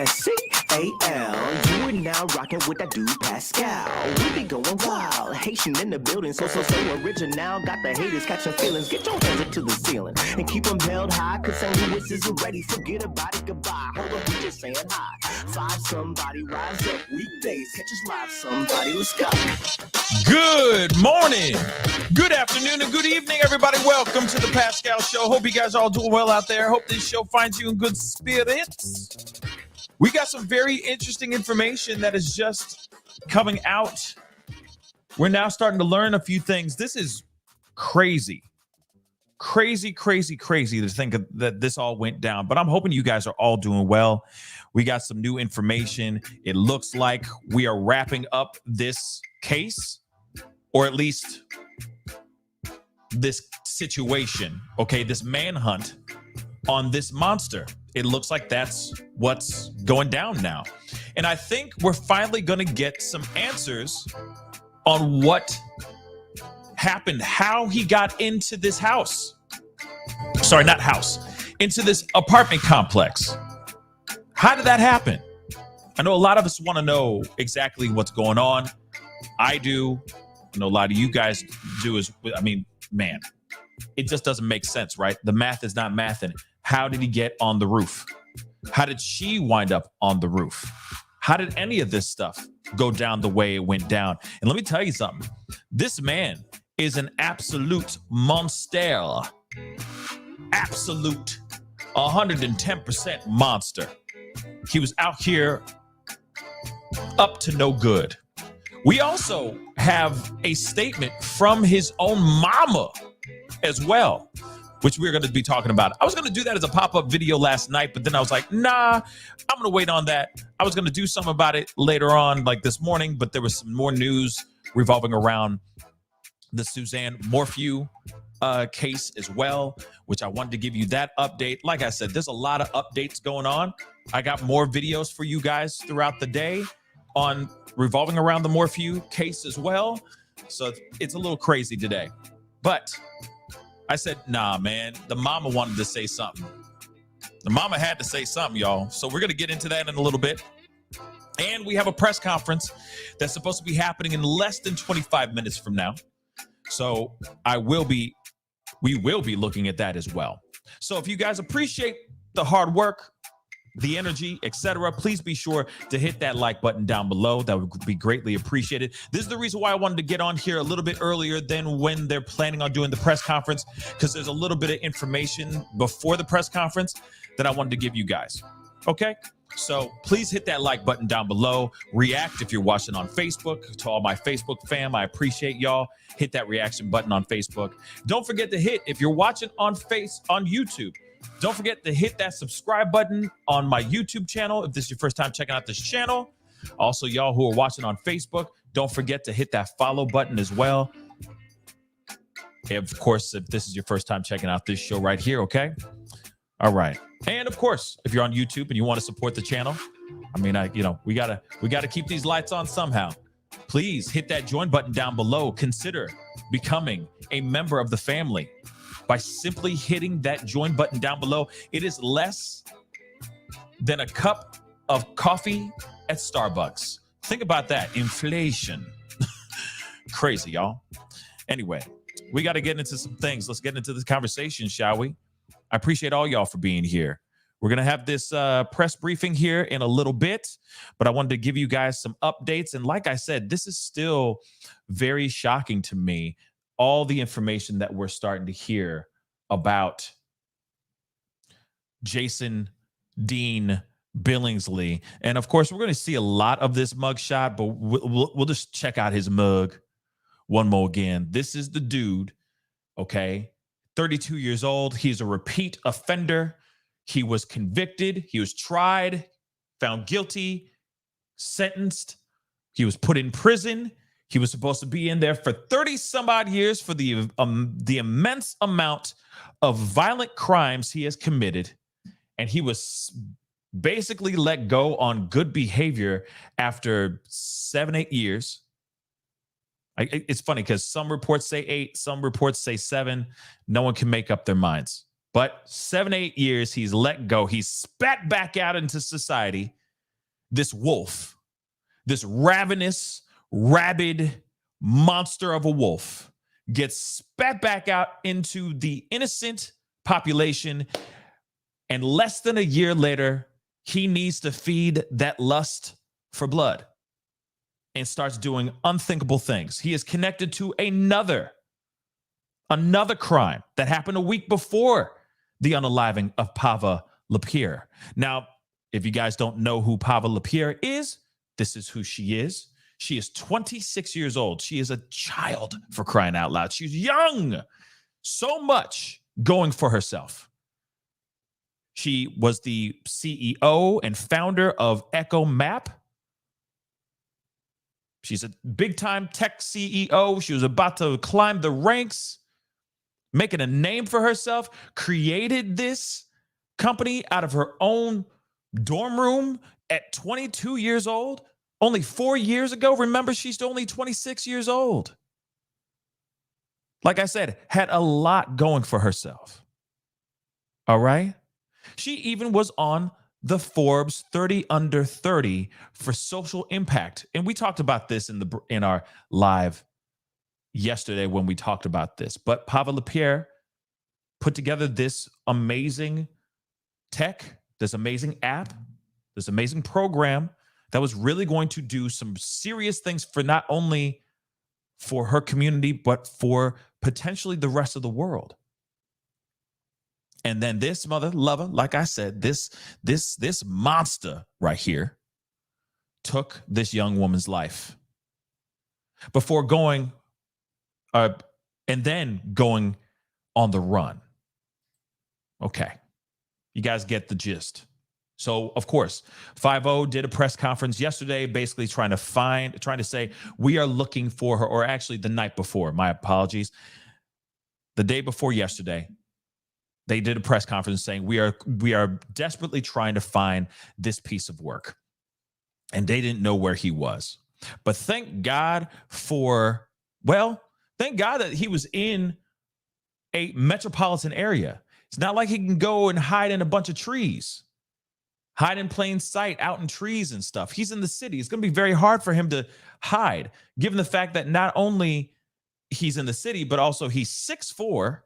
Pascal. You are now rocking with that dude Pascal. We be going wild, Haitian in the building, so original. Got the haters catching feelings. Get your hands up to the ceiling and keep them held high, cause St. Louis isn't ready. Forget about it, goodbye. Hold up, we just saying hi. Five somebody, rise up weekdays. Catch us live, somebody, let's go. Good morning, good afternoon, and good evening, everybody. Welcome to the Pascal Show. Hope you guys are all doing well out there. Hope this show finds you in good spirits. We got some very interesting information that is just coming out. We're now starting to learn a few things. This is crazy to think that this all went down, but I'm hoping you guys are all doing well. We got some new information. It looks like we are wrapping up this case, or at least this situation, okay, this manhunt on this monster. It looks like that's what's going down now. And I think we're finally going to get some answers on what happened, how he got into this house. Sorry, not house, into this apartment complex. How did that happen? I know a lot of us want to know exactly what's going on. I do. I know a lot of you guys do as well. I mean, man, it just doesn't make sense, right? The math is not mathing. How did he get on the roof? How did she wind up on the roof? How did any of this stuff go down the way it went down? And let me tell you something. This man is an absolute monster. Absolute 110% monster. He was out here up to no good. We also have a statement from his own mama as well, which we're going to be talking about. I was going to do that as a pop-up video last night, but then I was like, nah, I'm going to wait on that. I was going to do something about it later on, like this morning, but there was some more news revolving around the Suzanne Morphew case as well, which I wanted to give you that update. Like I said, there's a lot of updates going on. I got more videos for you guys throughout the day on revolving around the Morphew case as well. So it's a little crazy today. But I said, nah, man, the mama wanted to say something. The mama had to say something, y'all. So we're going to get into that in a little bit. And we have a press conference that's supposed to be happening in less than 25 minutes from now. So we will be looking at that as well. So if you guys appreciate the hard work, the energy, etc., please be sure to hit that like button down below. That would be greatly appreciated. This is the reason why I wanted to get on here a little bit earlier than when they're planning on doing the press conference, because there's a little bit of information before the press conference that I wanted to give you guys. Okay? So please hit that like button down below. React if you're watching on Facebook. To all my Facebook fam, I appreciate y'all. Hit that reaction button on Facebook. Don't forget to hit, if you're watching on YouTube, don't forget to hit that subscribe button on my YouTube channel if this is your first time checking out this channel. Also, y'all who are watching on Facebook, don't forget to hit that follow button as well. Of course, if this is your first time checking out this show right here, okay? All right. And of course, if you're on YouTube and you want to support the channel, I mean, we gotta keep these lights on somehow. Please hit that join button down below. Consider becoming a member of the family by simply hitting that join button down below. It is less than a cup of coffee at Starbucks. Think about that. Inflation. Crazy, y'all. Anyway, we got to get into some things. Let's get into this conversation, shall we? I appreciate all y'all for being here. We're going to have this press briefing here in a little bit, but I wanted to give you guys some updates. And like I said, this is still very shocking to me, all the information that we're starting to hear about Jason Dean Billingsley. And of course, we're going to see a lot of this mugshot, but we'll just check out his mug one more again. This is the dude, okay? 32 years old. He's a repeat offender. He was convicted. He was tried, found guilty, sentenced. He was put in prison. He was supposed to be in there for 30 some odd years for the immense amount of violent crimes he has committed. And he was basically let go on good behavior after 7-8 years. It's funny because some reports say 8, some reports say 7. No one can make up their minds. But 7-8 years, he's let go. He's spat back out into society. this wolf, this ravenous, rabid monster of a wolf, gets spat back out into the innocent population. And less than a year later, he needs to feed that lust for blood and starts doing unthinkable things. He is connected to another crime that happened a week before the unaliving of Pava LaPere. Now, if you guys don't know who Pava LaPere is, this is who she is. She is 26 years old. She is a child, for crying out loud. She's young, so much going for herself. She was the CEO and founder of Echo Map. She's a big-time tech CEO. She was about to climb the ranks, making a name for herself, created this company out of her own dorm room at 22 years old. Only 4 years ago, remember, she's only 26 years old. Like I said, had a lot going for herself. All right? She even was on the Forbes 30 Under 30 for social impact. And we talked about this in our live yesterday when we talked about this. But Pava LaPere put together this amazing tech, this amazing app, this amazing program that was really going to do some serious things for not only for her community, but for potentially the rest of the world. And then this mother lover, like I said, this monster right here took this young woman's life before going and then going on the run. Okay. You guys get the gist. So, of course, 5-0 did a press conference yesterday, basically trying to say, we are looking for her, or actually the night before, my apologies. The day before yesterday, they did a press conference saying, we are desperately trying to find this piece of work. And they didn't know where he was. But thank God that he was in a metropolitan area. It's not like he can go and hide in a bunch of trees, hide in plain sight out in trees and stuff. He's in the city. It's going to be very hard for him to hide, given the fact that not only he's in the city, but also he's 6'4",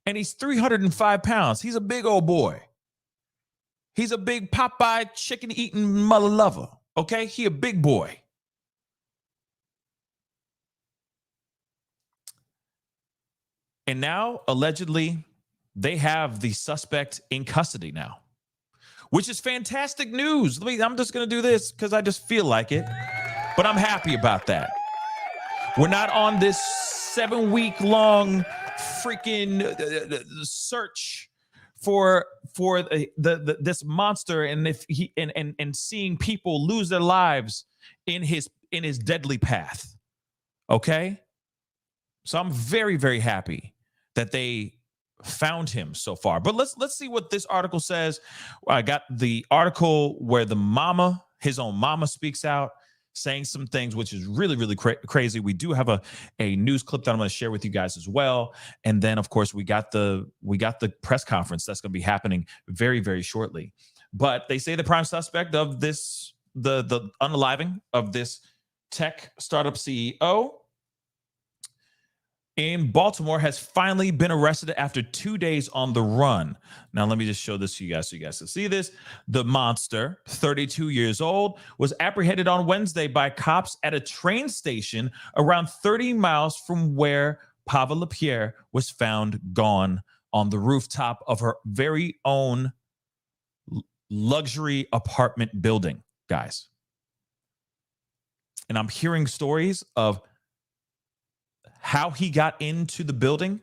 and he's 305 pounds. He's a big old boy. He's a big Popeye chicken-eating mother lover, okay? He a big boy. And now, allegedly, they have the suspect in custody now, which is fantastic news. I'm just going to do this because I just feel like it, but I'm happy about that. We're not on this 7-week-long freaking search for this monster, and if he and seeing people lose their lives in his deadly path. Okay, so I'm very, very happy that they found him so far. But let's see what this article says. I got the article where his own mama speaks out, saying some things, which is really, really crazy. We do have a news clip that I'm going to share with you guys as well. And then, of course, we got the press conference that's going to be happening very, very shortly. But they say the prime suspect of this, the unaliving of this tech startup CEO in Baltimore has finally been arrested after 2 days on the run. Now, let me just show this to you guys so you guys can see this. The monster, 32 years old, was apprehended on Wednesday by cops at a train station around 30 miles from where Pava LaPere was found gone on the rooftop of her very own luxury apartment building, guys. And I'm hearing stories of how he got into the building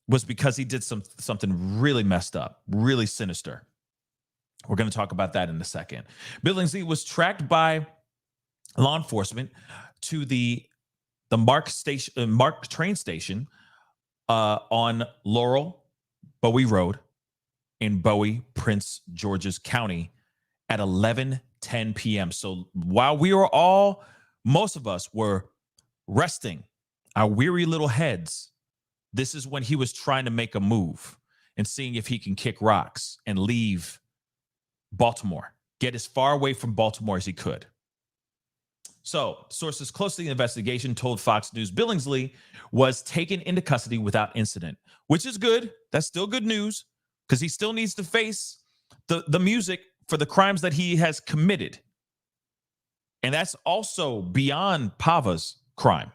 was because he did something really messed up, really sinister. We're going to talk about that in a second. Billingsley was tracked by law enforcement to the Mark train station on Laurel Bowie Road in Bowie, Prince George's County at 11:10 p.m. So while most of us were resting our weary little heads, this is when he was trying to make a move and seeing if he can kick rocks and leave Baltimore. get as far away from Baltimore as he could. So, sources close to the investigation told Fox News Billingsley was taken into custody without incident, which is good. That's still good news because he still needs to face the music for the crimes that he has committed. And that's also beyond Pava's crime,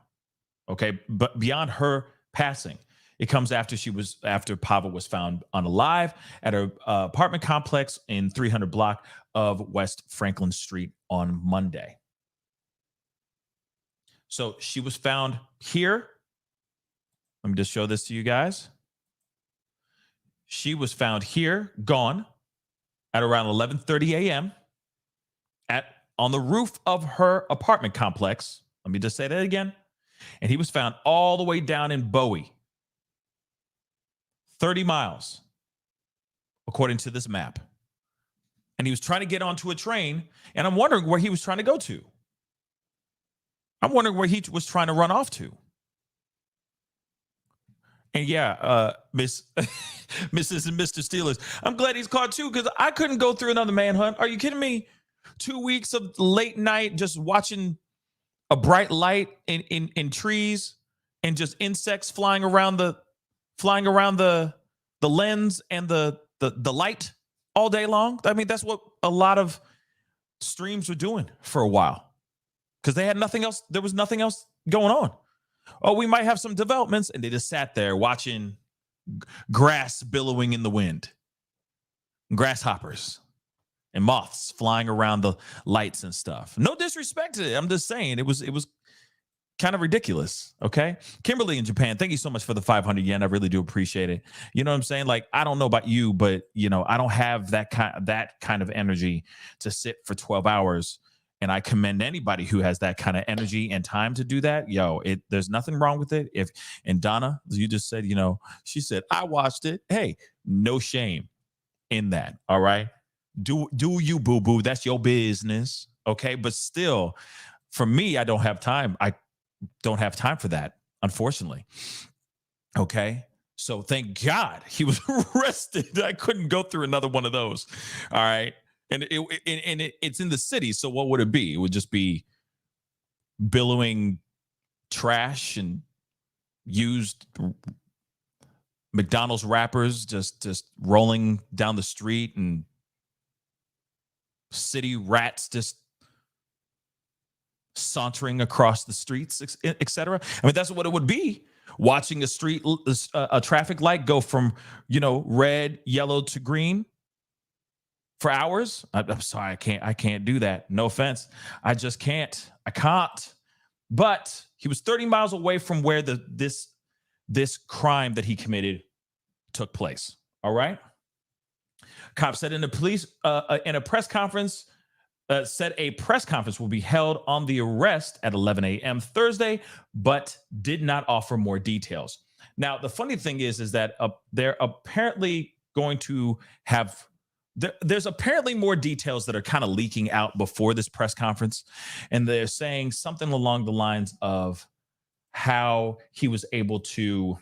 okay? But beyond her passing. It comes after Pava was found unalive at her apartment complex in 300 block of West Franklin Street on Monday. So she was found here. Let me just show this to you guys. She was found here, gone, at around 11:30 a.m. on the roof of her apartment complex. Let me just say that again. And he was found all the way down in Bowie, 30 miles, according to this map. And he was trying to get onto a train, and I'm wondering where he was trying to go to. I'm wondering where he was trying to run off to. And yeah, Mrs. and Mr. Steelers, I'm glad he's caught too, because I couldn't go through another manhunt. Are you kidding me? 2 weeks of late night just watching a bright light in trees and just insects flying around the lens and the light all day long. I mean, that's what a lot of streams were doing for a while because they had nothing else. There was nothing else going on. Oh, we might have some developments, and they just sat there watching grass billowing in the wind, grasshoppers and moths flying around the lights and stuff. No disrespect to it. I'm just saying it was kind of ridiculous. Okay. Kimberly in Japan, thank you so much for the 500 yen. I really do appreciate it. You know what I'm saying? Like, I don't know about you, but I don't have that kind of energy to sit for 12 hours. And I commend anybody who has that kind of energy and time to do that. There's nothing wrong with it. And Donna, you just said, she said, I watched it. Hey, no shame in that. All right. Do you, boo-boo. That's your business. Okay. But still, for me, I don't have time. I don't have time for that, unfortunately. Okay. So thank God he was arrested. I couldn't go through another one of those. All right. And it's in the city. So what would it be? It would just be billowing trash and used McDonald's wrappers just rolling down the street, and city rats just sauntering across the streets, etc. I mean, that's what it would be. Watching a traffic light go from, red, yellow to green for hours. I'm sorry, I can't do that. No offense. I just can't. I can't. But he was 30 miles away from where this crime that he committed took place. All right. Cops said in a press conference, said a press conference will be held on the arrest at 11 a.m. Thursday, but did not offer more details. Now, the funny thing is that they're apparently going to have, there's apparently more details that are kind of leaking out before this press conference. And they're saying something along the lines of how he was able to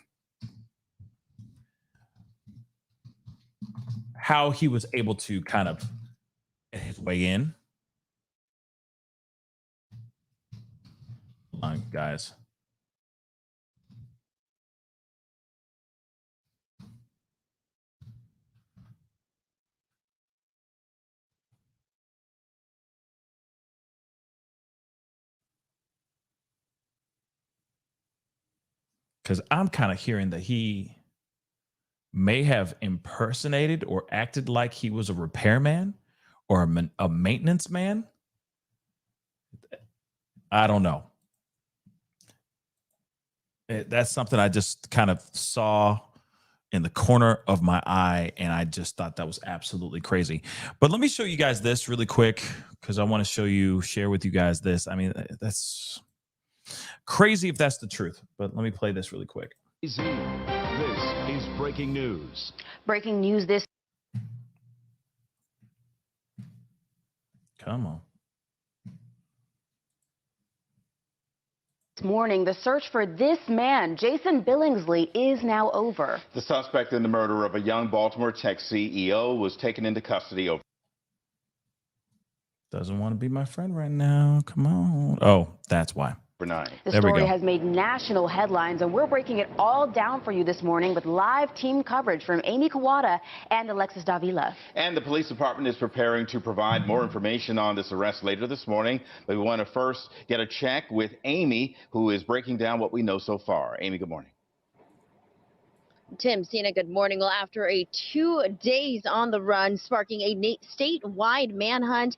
kind of get his way in. Hold on, guys. Because I'm kind of hearing that he may have impersonated or acted like he was a repairman or a maintenance man. I don't know. That's something I just kind of saw in the corner of my eye, and I just thought that was absolutely crazy. But let me show you guys this really quick, because I want to share with you guys this. I mean, that's crazy if that's the truth, but let me play this really quick. This is breaking news. Breaking news this Come on. morning. The search for this man, Jason Billingsley, is now over. The suspect in the murder of a young Baltimore tech CEO was taken into custody over. Doesn't want to be my friend right now. Come on. Oh, that's why. The story has made national headlines, and we're breaking it all down for you this morning with live team coverage from Amy Kawada and Alexis Davila. And the police department is preparing to provide more information on this arrest later this morning. But we want to first get a check with Amy, who is breaking down what we know so far. Amy, good morning. Tim, Sina, good morning. Well, after 2 days on the run, sparking a statewide manhunt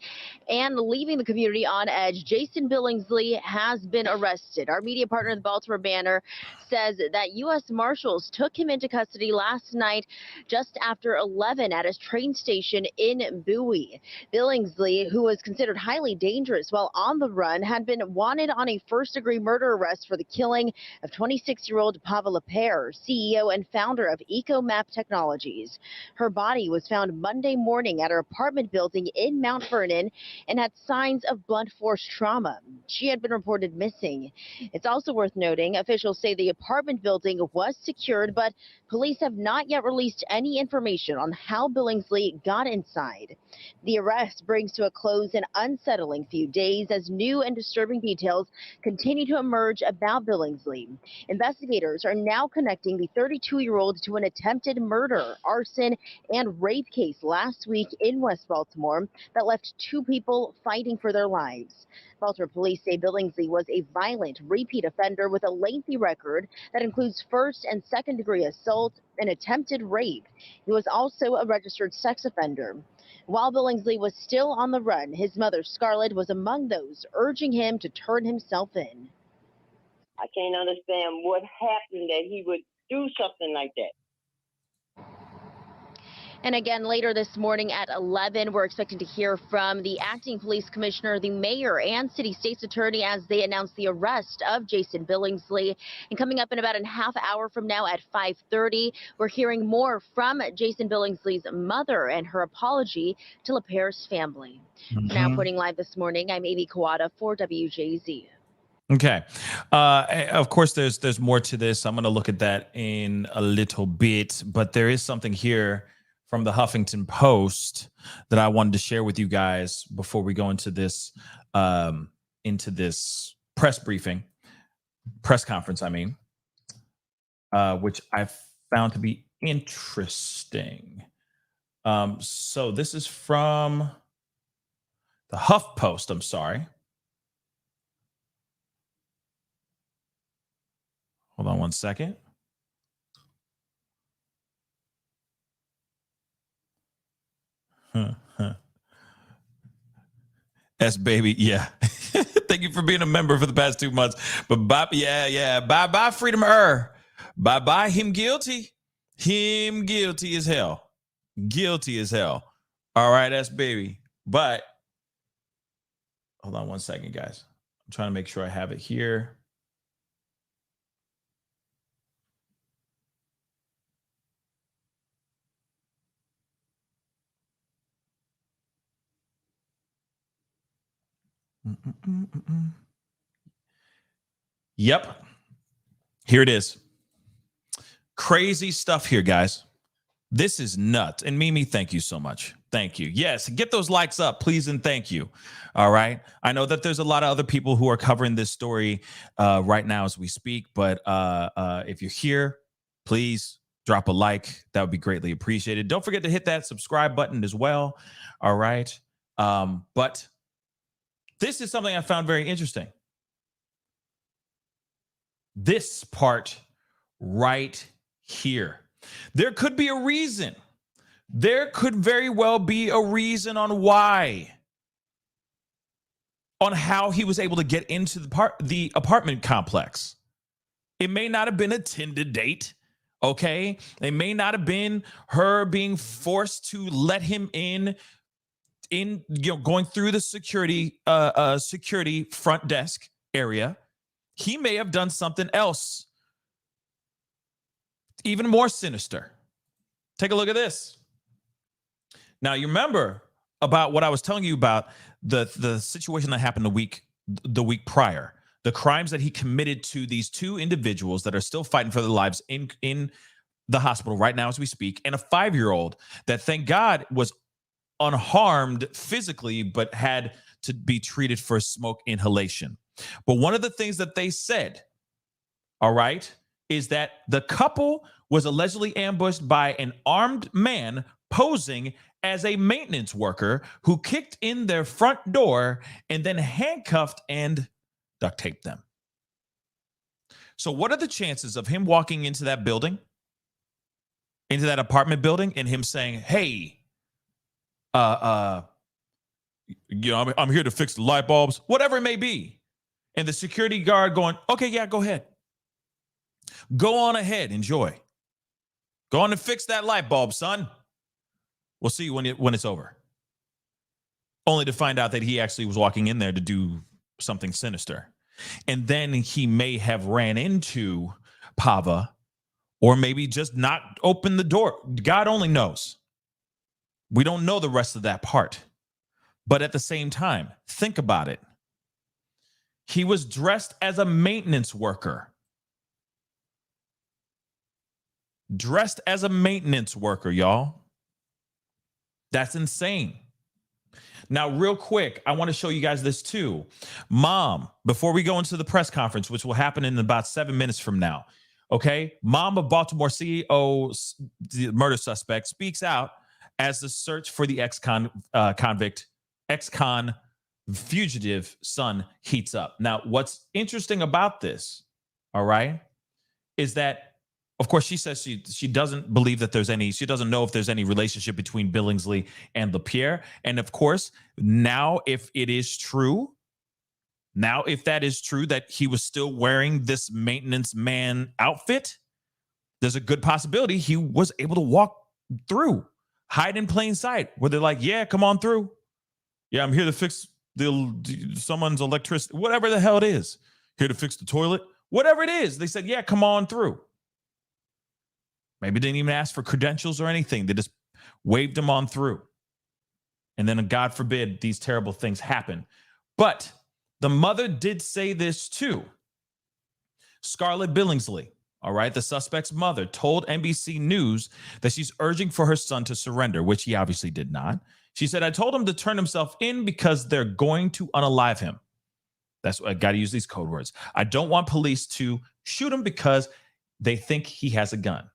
and leaving the community on edge, Jason Billingsley has been arrested. Our media partner, the Baltimore Banner, says that U.S. Marshals took him into custody last night just after 11 at his train station in Bowie. Billingsley, who was considered highly dangerous while on the run, had been wanted on a first-degree murder arrest for the killing of 26-year-old Pava LaPere, CEO and founder of EcoMap Technologies. Her body was found Monday morning at her apartment building in Mount Vernon and had signs of blunt force trauma. She had been reported missing. It's also worth noting, officials say the apartment building was secured, but police have not yet released any information on how Billingsley got inside. The arrest brings to a close an unsettling few days as new and disturbing details continue to emerge about Billingsley. Investigators are now connecting the 32-year-old to an attempted murder, arson, and rape case last week in West Baltimore that left 2 people fighting for their lives. Baltimore police say Billingsley was a violent repeat offender with a lengthy record that includes first and second-degree assault and attempted rape. He was also a registered sex offender. While Billingsley was still on the run, his mother, Scarlett, was among those urging him to turn himself in. I can't understand what happened that he would do something like that. And again, later this morning at 11, we're expecting to hear from the acting police commissioner, the mayor, and city state's attorney as they announce the arrest of Jason Billingsley. And coming up in about a half hour from now at 5:30, we're hearing more from Jason Billingsley's mother and her apology to LaPere's family. Now, reporting live this morning, I'm Amy Kawada for WJZ. Okay. Of course, there's more to this. I'm going to look at that in a little bit, but there is something here from the Huffington Post that I wanted to share with you guys before we go into this press conference, which I found to be interesting. So this is from the Huff Post. I'm sorry. Hold on one second. S baby, yeah. Thank you for being a member for the past 2 months. But bye Freedom bye him guilty as hell. Guilty as hell. All right, S baby. But hold on one second, guys. I'm trying to make sure I have it here. Yep. Here it is. Crazy stuff here, guys. This is nuts. And Mimi, thank you so much. Thank you. Yes, get those likes up, please, and thank you. All right. I know that there's a lot of other people who are covering this story right now as we speak, but if you're here, please drop a like. That would be greatly appreciated. Don't forget to hit that subscribe button as well. All right. But this is something I found very interesting. This part right here. There could be a reason. There could very well be a reason on why. On how he was able to get into the apartment complex. It may not have been a Tinder date. Okay. It may not have been her being forced to let him in going through the security front desk area. He may have done something else even more sinister. Take a look at this. Now, you remember about what I was telling you about the situation that happened the week prior, the crimes that he committed to these 2 individuals that are still fighting for their lives in the hospital right now as we speak, and a 5-year-old that, thank God, was unharmed physically, but had to be treated for smoke inhalation. But one of the things that they said, all right, is that the couple was allegedly ambushed by an armed man posing as a maintenance worker who kicked in their front door and then handcuffed and duct taped them. So what are the chances of him walking into that building, into that apartment building, and him saying, hey, I'm here to fix the light bulbs, whatever it may be. And the security guard going, okay, yeah, go ahead. Go on ahead, enjoy. Go on and fix that light bulb, son. We'll see you when it's over. Only to find out that he actually was walking in there to do something sinister. And then he may have ran into Pava, or maybe just not opened the door. God only knows. We don't know the rest of that part. But at the same time, think about it. He was dressed as a maintenance worker. Dressed as a maintenance worker, y'all. That's insane. Now, real quick, I want to show you guys this too. Mom, before we go into the press conference, which will happen in about 7 minutes from now, okay? Mom of Baltimore CEO, the murder suspect, speaks out as the search for the ex-con fugitive son heats up. Now, what's interesting about this, all right, is that, of course, she says she doesn't believe that she doesn't know if there's any relationship between Billingsley and LaPere. And of course, now if that is true that he was still wearing this maintenance man outfit, there's a good possibility he was able to walk through, hide in plain sight, where they're like, yeah, come on through. Yeah, I'm here to fix someone's electricity, whatever the hell it is. Here to fix the toilet, whatever it is. They said, yeah, come on through. Maybe didn't even ask for credentials or anything. They just waved him on through. And then, God forbid, these terrible things happen. But the mother did say this too. Scarlett Billingsley, all right, the suspect's mother, told NBC News that she's urging for her son to surrender, which he obviously did not. She said, I told him to turn himself in because they're going to unalive him. That's what I got to use these code words. I don't want police to shoot him because they think he has a gun.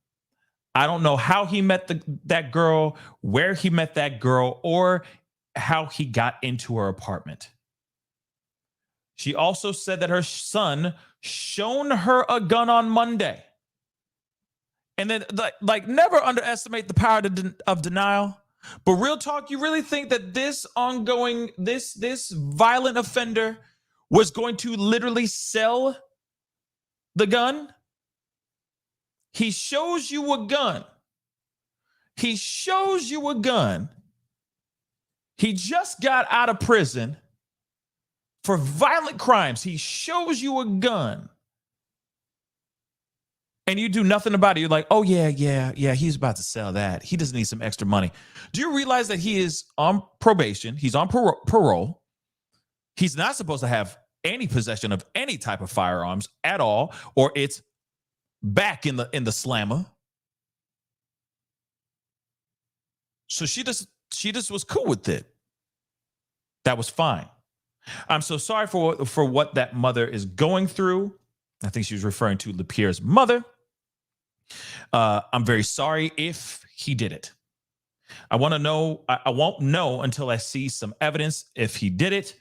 I don't know how he met that girl, where he met that girl, or how he got into her apartment. She also said that her son shown her a gun on Monday. And then, like never underestimate the power of denial. But real talk, you really think that this violent offender was going to literally sell the gun? He shows you a gun. He shows you a gun. He just got out of prison for violent crimes. He shows you a gun. And you do nothing about it. You're like, oh, yeah, he's about to sell that. He doesn't need some extra money. Do you realize that he is on probation? He's on parole. He's not supposed to have any possession of any type of firearms at all, or it's back in the slammer. So she just was cool with it. That was fine. I'm so sorry for what that mother is going through. I think she was referring to LaPere's mother. I'm very sorry if he did it. I want to know. I won't know until I see some evidence if he did it.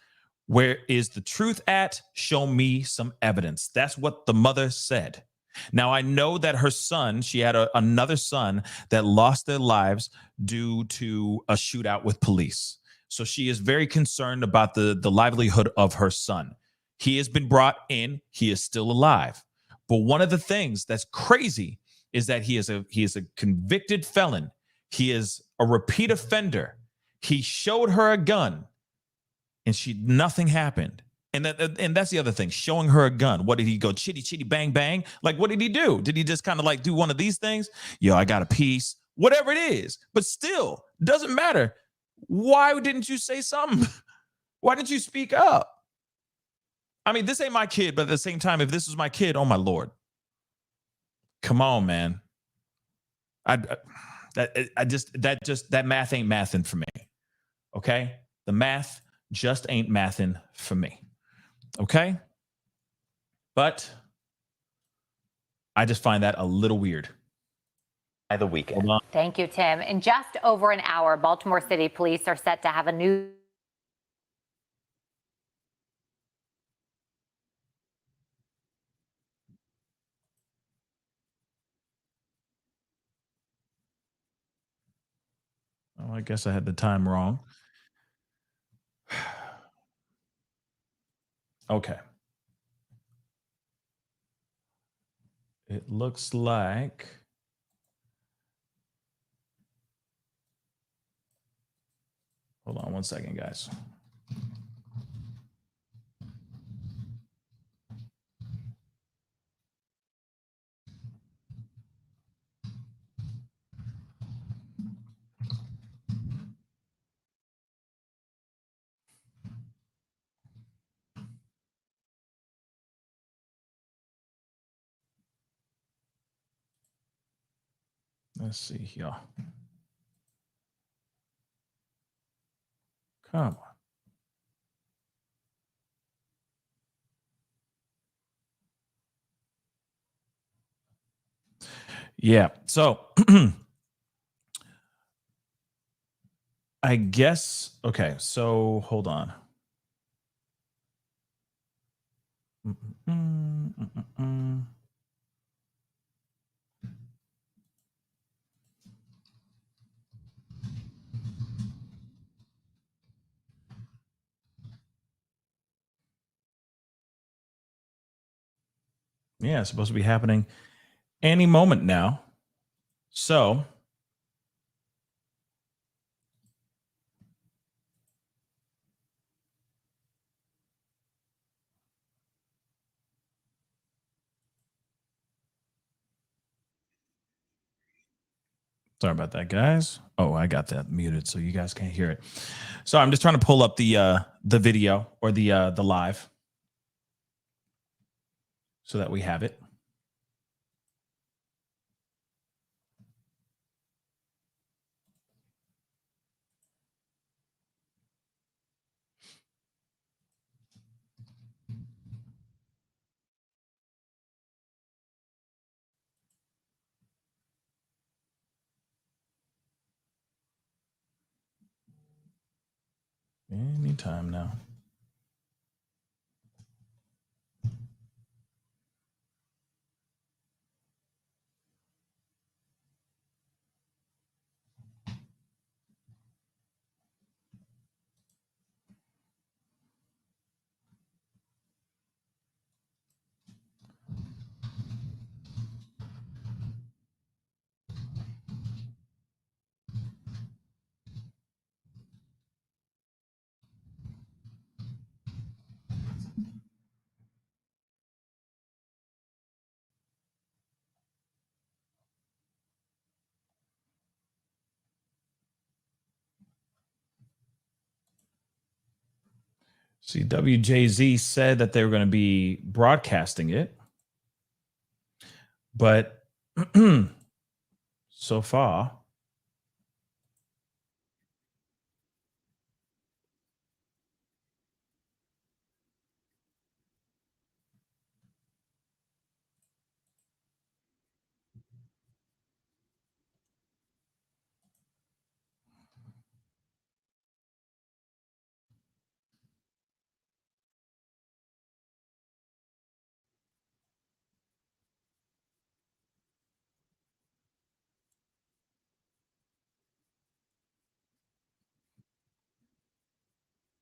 Where is the truth at? Show me some evidence. That's what the mother said. Now, I know that her son, she had another son that lost their lives due to a shootout with police. So she is very concerned about the livelihood of her son. He has been brought in. He is still alive. But one of the things that's crazy is that he is a convicted felon. He is a repeat offender. He showed her a gun and nothing happened. And that's the other thing, showing her a gun. What did he go, chitty, chitty, bang, bang? Like, what did he do? Did he just kind of like do one of these things? Yo, I got a piece, whatever it is. But still, doesn't matter. Why didn't you say something? Why didn't you speak up? I mean, this ain't my kid, but at the same time, if this was my kid, oh my Lord. Come on, man. That math ain't mathing for me. Okay? The math just ain't mathing for me. Okay? But I just find that a little weird. By the weekend. Thank you, Tim. In just over an hour, Baltimore City police are set to have a new Oh, I guess I had the time wrong. Okay. It looks like hold on one second, guys. Let's see here. Come on. Yeah. So I guess, okay. So hold on. Yeah, it's supposed to be happening any moment now. So sorry about that, guys. Oh, I got that muted so you guys can't hear it. So I'm just trying to pull up the video or the live so that we have it. Anytime now. See, WJZ said that they were going to be broadcasting it, but so far,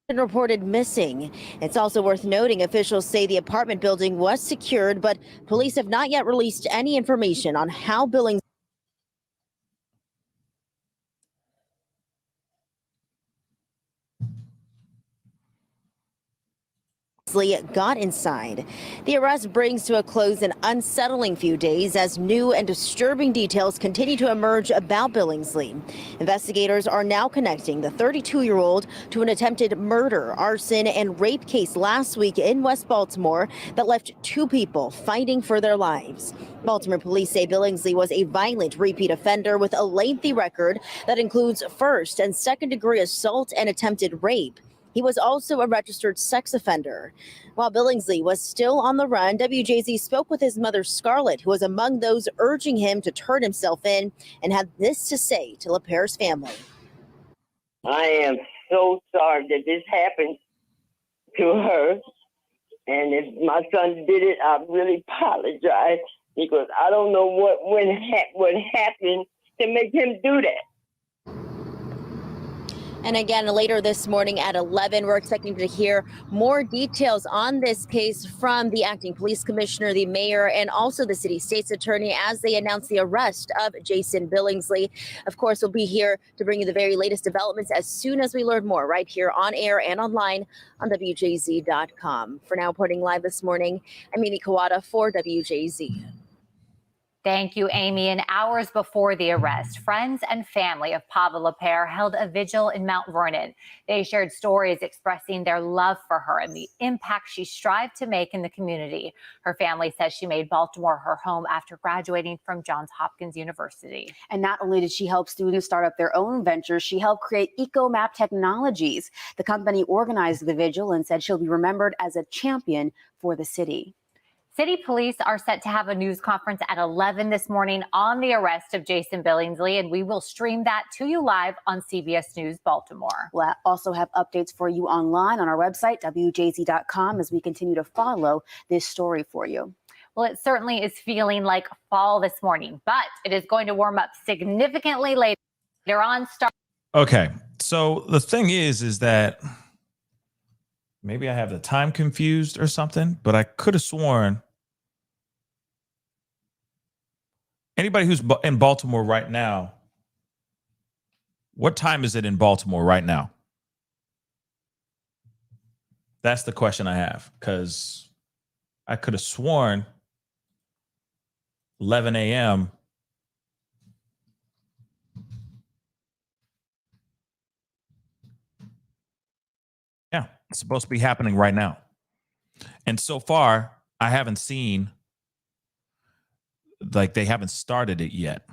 Been reported missing. It's also worth noting officials say the apartment building was secured, but police have not yet released any information on how Billings got inside. The arrest brings to a close an unsettling few days as new and disturbing details continue to emerge about Billingsley. Investigators are now connecting the 32-year-old to an attempted murder, arson, and rape case last week in West Baltimore that left two people fighting for their lives. Baltimore police say Billingsley was a violent repeat offender with a lengthy record that includes first and second-degree assault and attempted rape. He was also a registered sex offender. While Billingsley was still on the run, WJZ spoke with his mother, Scarlett, who was among those urging him to turn himself in, and had this to say to LaPere's family. I am so sorry that this happened to her. And if my son did it, I really apologize, because I don't know what happened to make him do that. And again, later this morning at 11, we're expecting to hear more details on this case from the acting police commissioner, the mayor, and also the city state's attorney as they announce the arrest of Jason Billingsley. Of course, we'll be here to bring you the very latest developments as soon as we learn more, right here on air and online on WJZ.com. For now, reporting live this morning, I'm Amy Kawada for WJZ. Thank you, Amy. And hours before the arrest, friends and family of Pava LaPere held a vigil in Mount Vernon. They shared stories expressing their love for her and the impact she strived to make in the community. Her family says she made Baltimore her home after graduating from Johns Hopkins University. And not only did she help students start up their own ventures, she helped create EcoMap Technologies. The company organized the vigil and said she'll be remembered as a champion for the city. City police are set to have a news conference at 11 this morning on the arrest of Jason Billingsley, and we will stream that to you live on CBS News Baltimore. We'll also have updates for you online on our website, WJZ.com, as we continue to follow this story for you. Well, it certainly is feeling like fall this morning, but it is going to warm up significantly later on. Okay, so the thing is that maybe I have the time confused or something, but I could have sworn anybody who's in Baltimore right now, what time is it in Baltimore right now? That's the question I have, because I could have sworn 11 a.m. Yeah, it's supposed to be happening right now. And so far, I haven't seen, like, they haven't started it yet.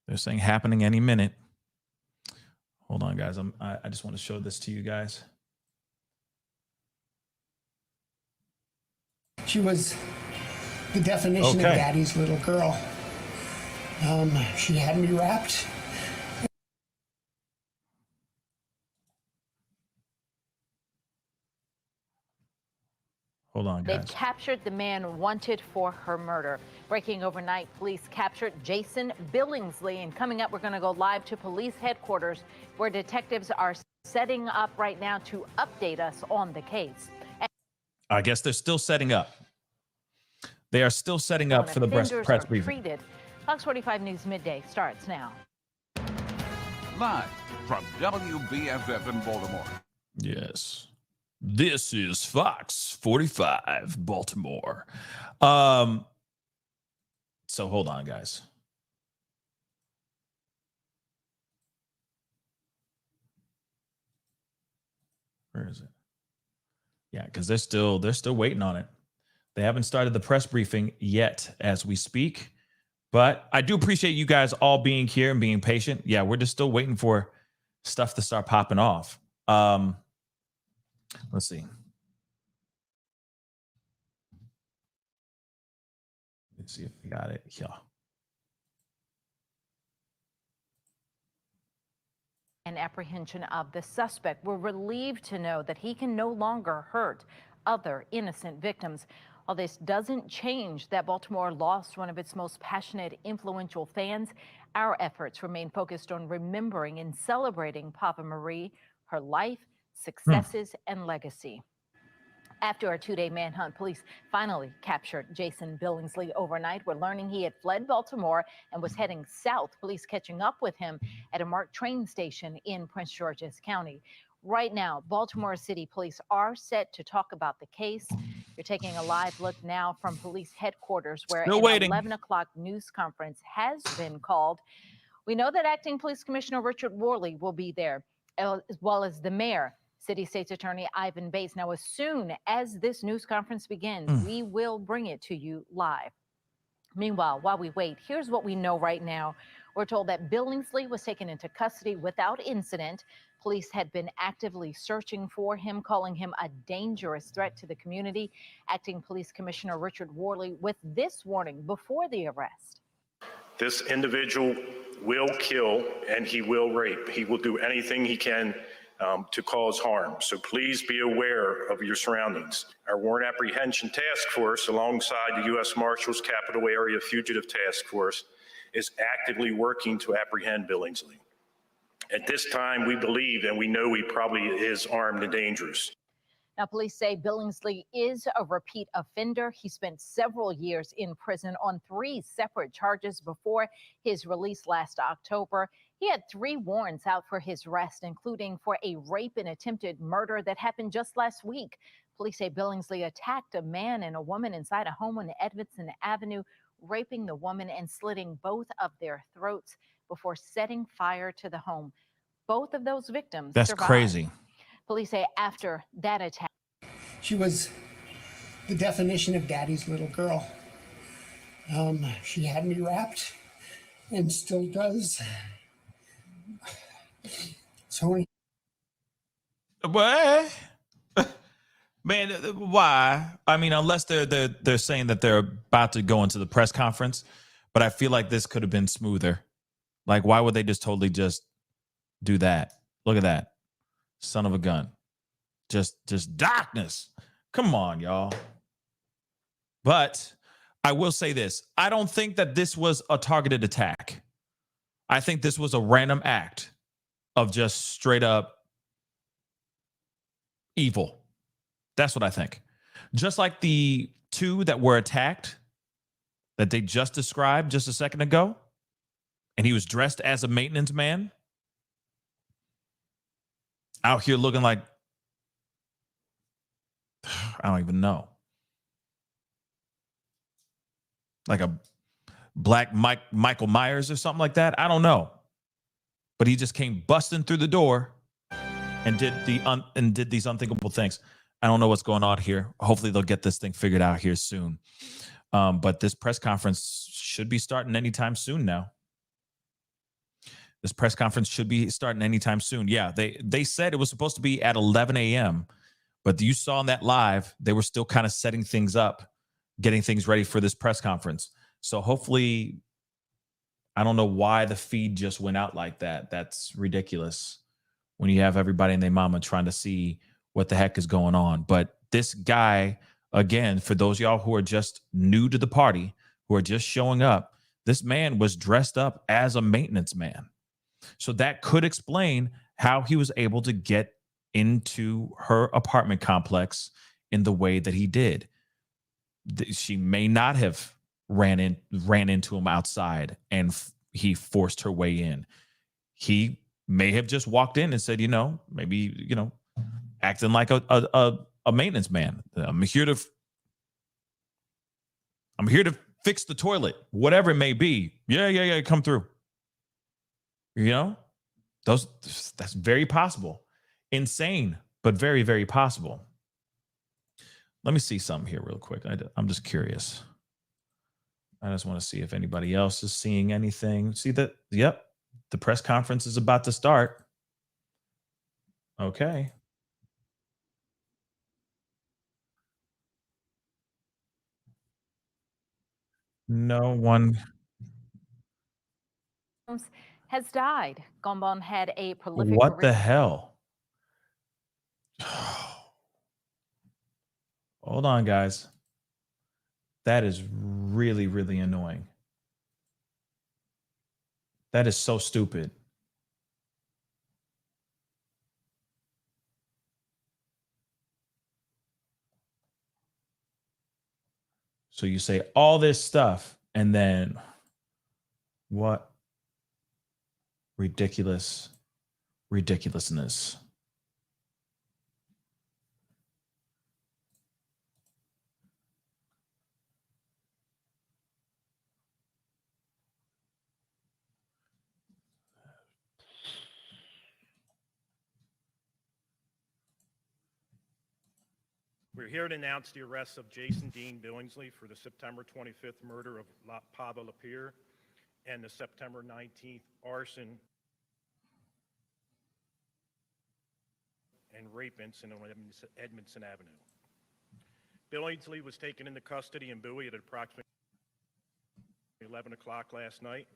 They're saying happening any minute. Hold on, guys. I just want to show this to you guys. She was the definition of daddy's little girl. She had me wrapped. Hold on, guys. They've captured the man wanted for her murder. Breaking overnight, police captured Jason Billingsley. And coming up, we're going to go live to police headquarters, where detectives are setting up right now to update us on the case. I guess they're still setting up. They are still setting up for the press briefing. Fox 45 News Midday starts now. Live from WBFF in Baltimore. Yes. This is Fox 45 Baltimore. So hold on, guys. Where is it? Yeah, because they're still waiting on it. They haven't started the press briefing yet as we speak. But I do appreciate you guys all being here and being patient. Yeah, we're just still waiting for stuff to start popping off. Let's see. Let's see if we got it. Yeah. And apprehension of the suspect. We're relieved to know that he can no longer hurt other innocent victims. While this doesn't change that Baltimore lost one of its most passionate, influential fans, our efforts remain focused on remembering and celebrating Pava Marie, her life, successes, and legacy. After a two-day manhunt, police finally captured Jason Billingsley overnight. We're learning he had fled Baltimore and was heading south. Police catching up with him at a marked train station in Prince George's County. Right now, Baltimore City Police are set to talk about the case. You're taking a live look now from police headquarters, where an 11 o'clock news conference has been called. We know that Acting Police Commissioner Richard Worley will be there, as well as the mayor, City State's Attorney Ivan Bates. Now, as soon as this news conference begins, we will bring it to you live. Meanwhile, while we wait, here's what we know right now. We're told that Billingsley was taken into custody without incident. Police had been actively searching for him, calling him a dangerous threat to the community. Acting Police Commissioner Richard Worley with this warning before the arrest. This individual will kill and he will rape. He will do anything he can to cause harm. So please be aware of your surroundings. Our Warrant Apprehension Task Force, alongside the U.S. Marshals Capital Area Fugitive Task Force, is actively working to apprehend Billingsley. At this time, we believe and we know he probably is armed and dangerous. Now, police say Billingsley is a repeat offender. He spent several years in prison on 3 separate charges before his release last October. He had 3 warrants out for his arrest, including for a rape and attempted murder that happened just last week. Police say Billingsley attacked a man and a woman inside a home on Edmondson Avenue, raping the woman and slitting both of their throats before setting fire to the home. Both of those victims That's survived. crazy. Police say after that attack, She was the definition of daddy's little girl. She had me wrapped and still does. So What? Man, why? I mean, unless they're saying that they're about to go into the press conference, but I feel like this could have been smoother. Like, why would they just totally just do that? Look at that. Son of a gun. Just darkness. Come on, y'all. But I will say this. I don't think that this was a targeted attack. I think this was a random act of just straight up evil. That's what I think. Just like the 2 that were attacked that they just described just a second ago, and he was dressed as a maintenance man out here looking like, I don't even know, like a black Michael Myers or something like that. I don't know. But he just came busting through the door and did these unthinkable things. I don't know what's going on here. Hopefully they'll get this thing figured out here soon. But this press conference should be starting anytime soon now. This press conference should be starting anytime soon. Yeah, they said it was supposed to be at 11 a.m., but you saw in that live, they were still kind of setting things up, getting things ready for this press conference. So hopefully, I don't know why the feed just went out like that. That's ridiculous when you have everybody and their mama trying to see what the heck is going on. But this guy, again, for those of y'all who are just new to the party, who are just showing up, this man was dressed up as a maintenance man. So that could explain how he was able to get into her apartment complex in the way that he did. She may not have ran into him outside and he forced her way in. He may have just walked in and said, maybe, acting like a maintenance man. I'm here to fix the toilet, whatever it may be. Yeah, come through. That's very possible. Insane, but very, very possible. Let me see something here real quick. I'm just curious. I just want to see if anybody else is seeing anything. See that? Yep. The press conference is about to start. Okay. No one has died. Gombon had a prolific What career. the hell? Hold on, guys. That is really, really annoying. That is so stupid. So you say all this stuff and then what? Ridiculousness. We're here to announce the arrest of Jason Dean Billingsley for the September 25th murder of Pava LaPere. and the September 19th arson and rape incident on Edmondson Avenue. Billingsley was taken into custody in Bowie at approximately 11 o'clock last night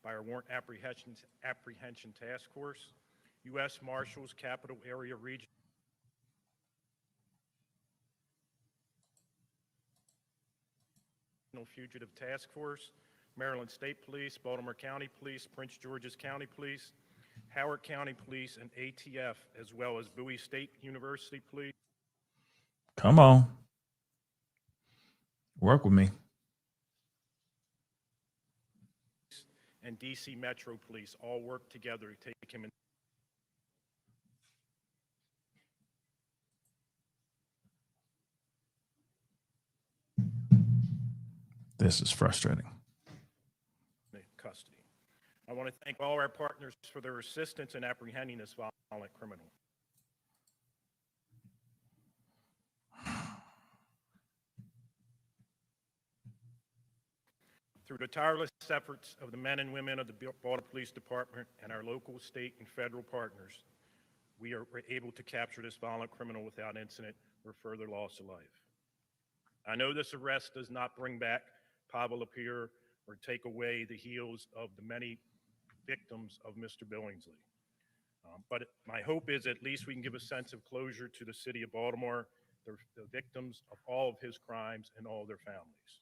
by our warrant apprehension task force, U.S. Marshals, Capital Area Regional Fugitive Task Force, Maryland State Police, Baltimore County Police, Prince George's County Police, Howard County Police, and ATF, as well as Bowie State University Police. Come on. Work with me. And DC Metro Police all work together to take him in. This is frustrating. Custody. I want to thank all our partners for their assistance in apprehending this violent criminal. Through the tireless efforts of the men and women of the Baltimore Police Department and our local, state, and federal partners, we are able to capture this violent criminal without incident or further loss of life. I know this arrest does not bring back Pava LaPere or take away the heels of the many victims of Mr. Billingsley. But my hope is at least we can give a sense of closure to the city of Baltimore, the victims of all of his crimes and all their families.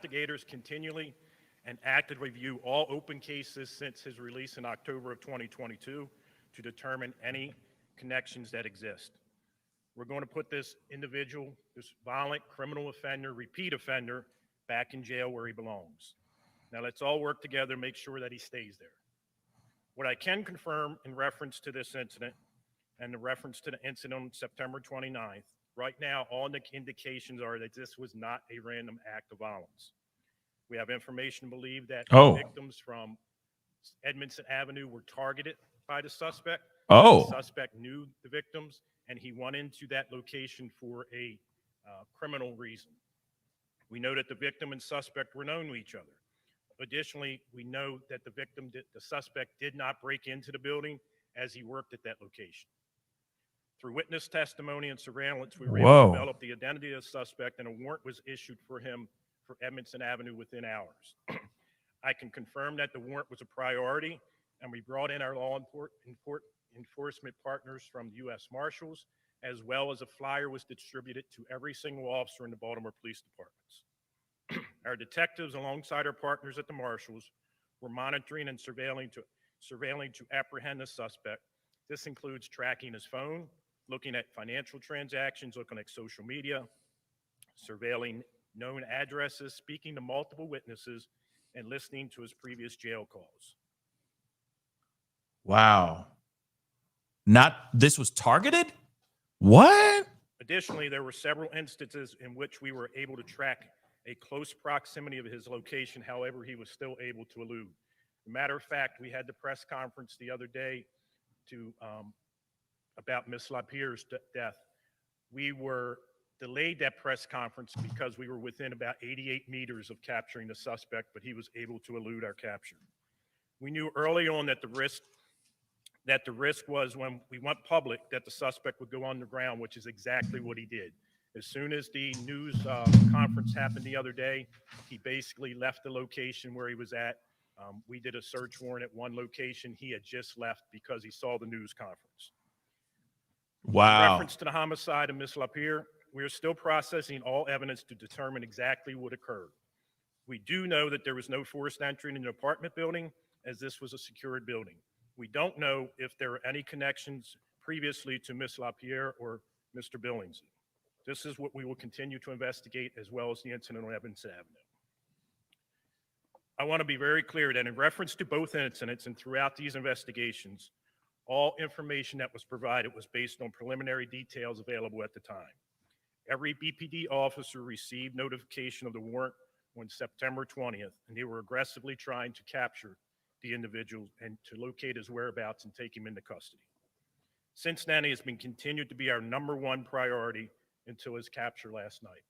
Investigators continually and actively review all open cases since his release in October of 2022 to determine any connections that exist. We're going to put this individual, this violent criminal offender, repeat offender, back in jail where he belongs. Now let's all work together to make sure that he stays there. What I can confirm in reference to this incident and the reference to the incident on September 29th, right now all the indications are that this was not a random act of violence. We have information to believe that victims from Edmondson Avenue were targeted by the suspect. The suspect knew the victims, and he went into that location for a criminal reason. We know that the victim and suspect were known to each other. Additionally, we know that the suspect did not break into the building as he worked at that location. Through witness testimony and surveillance, we were able to develop the identity of the suspect, and a warrant was issued for him for Edmondson Avenue within hours. I can confirm that the warrant was a priority, and we brought in our law enforcement partners from the U.S. Marshals, as well as a flyer was distributed to every single officer in the Baltimore Police Departments. Our detectives, alongside our partners at the Marshals, were monitoring and surveilling to apprehend the suspect. This includes tracking his phone, looking at financial transactions, looking at social media, surveilling known addresses, speaking to multiple witnesses, and listening to his previous jail calls. Wow. This was targeted? What? Additionally, there were several instances in which we were able to track a close proximity of his location. However, he was still able to elude. As a matter of fact, we had the press conference the other day about Miss LaPere's death. We were delayed that press conference because we were within about 88 meters of capturing the suspect, but he was able to elude our capture. We knew early on that the risk was when we went public that the suspect would go underground, which is exactly what he did. As soon as the news conference happened the other day, he basically left the location where he was at. We did a search warrant at one location. He had just left because he saw the news conference. Wow. In reference to the homicide of Ms. LaPere, we are still processing all evidence to determine exactly what occurred. We do know that there was no forced entry in the apartment building, as this was a secured building. We don't know if there were any connections previously to Ms. LaPere or Mr. Billingsley. This is what we will continue to investigate, as well as the incident on Edmondson Avenue. I want to be very clear that in reference to both incidents and throughout these investigations, all information that was provided was based on preliminary details available at the time. Every BPD officer received notification of the warrant on September 20th, and they were aggressively trying to capture the individual and to locate his whereabouts and take him into custody. Since then, he has been continued to be our #1 priority until his capture last night.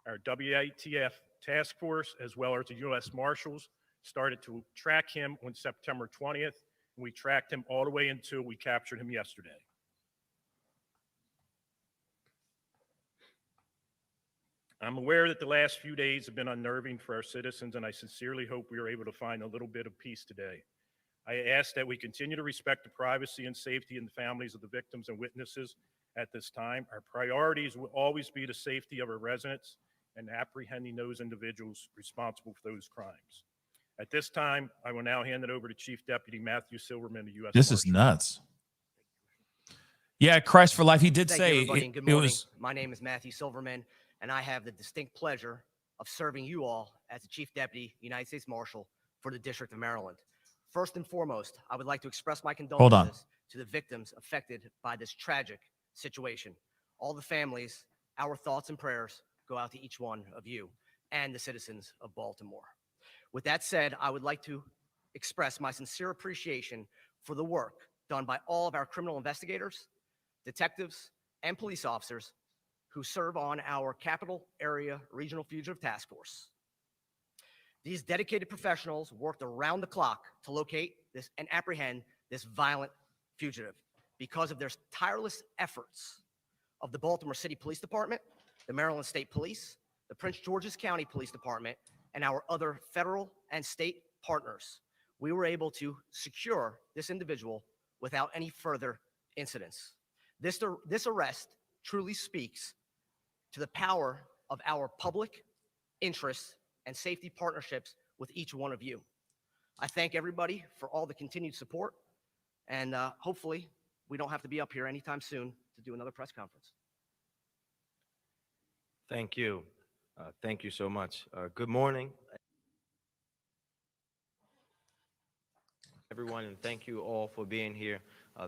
Our WATF task force, as well as the U.S. Marshals, started to track him on September 20th, and we tracked him all the way until we captured him yesterday. I'm aware that the last few days have been unnerving for our citizens, and I sincerely hope we are able to find a little bit of peace today. I ask that we continue to respect the privacy and safety and the families of the victims and witnesses at this time. Our priorities will always be the safety of our residents and apprehending those individuals responsible for those crimes. At this time, I will now hand it over to Chief Deputy Matthew Silverman, the U.S. This Marshal. is nuts. Yeah, Christ for Life. He did Thank say you, everybody, and good morning. My name is Matthew Silverman, and I have the distinct pleasure of serving you all as the Chief Deputy United States Marshal for the District of Maryland. First and foremost, I would like to express my condolences to the victims affected by this tragic situation. All the families, our thoughts and prayers go out to each one of you and the citizens of Baltimore. With that said, I would like to express my sincere appreciation for the work done by all of our criminal investigators, detectives, and police officers who serve on our Capital Area Regional Fugitive Task Force. These dedicated professionals worked around the clock to locate this and apprehend this violent fugitive. Because of their tireless efforts of the Baltimore City Police Department, the Maryland State Police, the Prince George's County Police Department, and our other federal and state partners, we were able to secure this individual without any further incidents. This arrest truly speaks to the power of our public interest and safety partnerships with each one of you. I thank everybody for all the continued support, and hopefully we don't have to be up here anytime soon to do another press conference. Thank you. Thank you so much. Good morning, everyone, and thank you all for being here.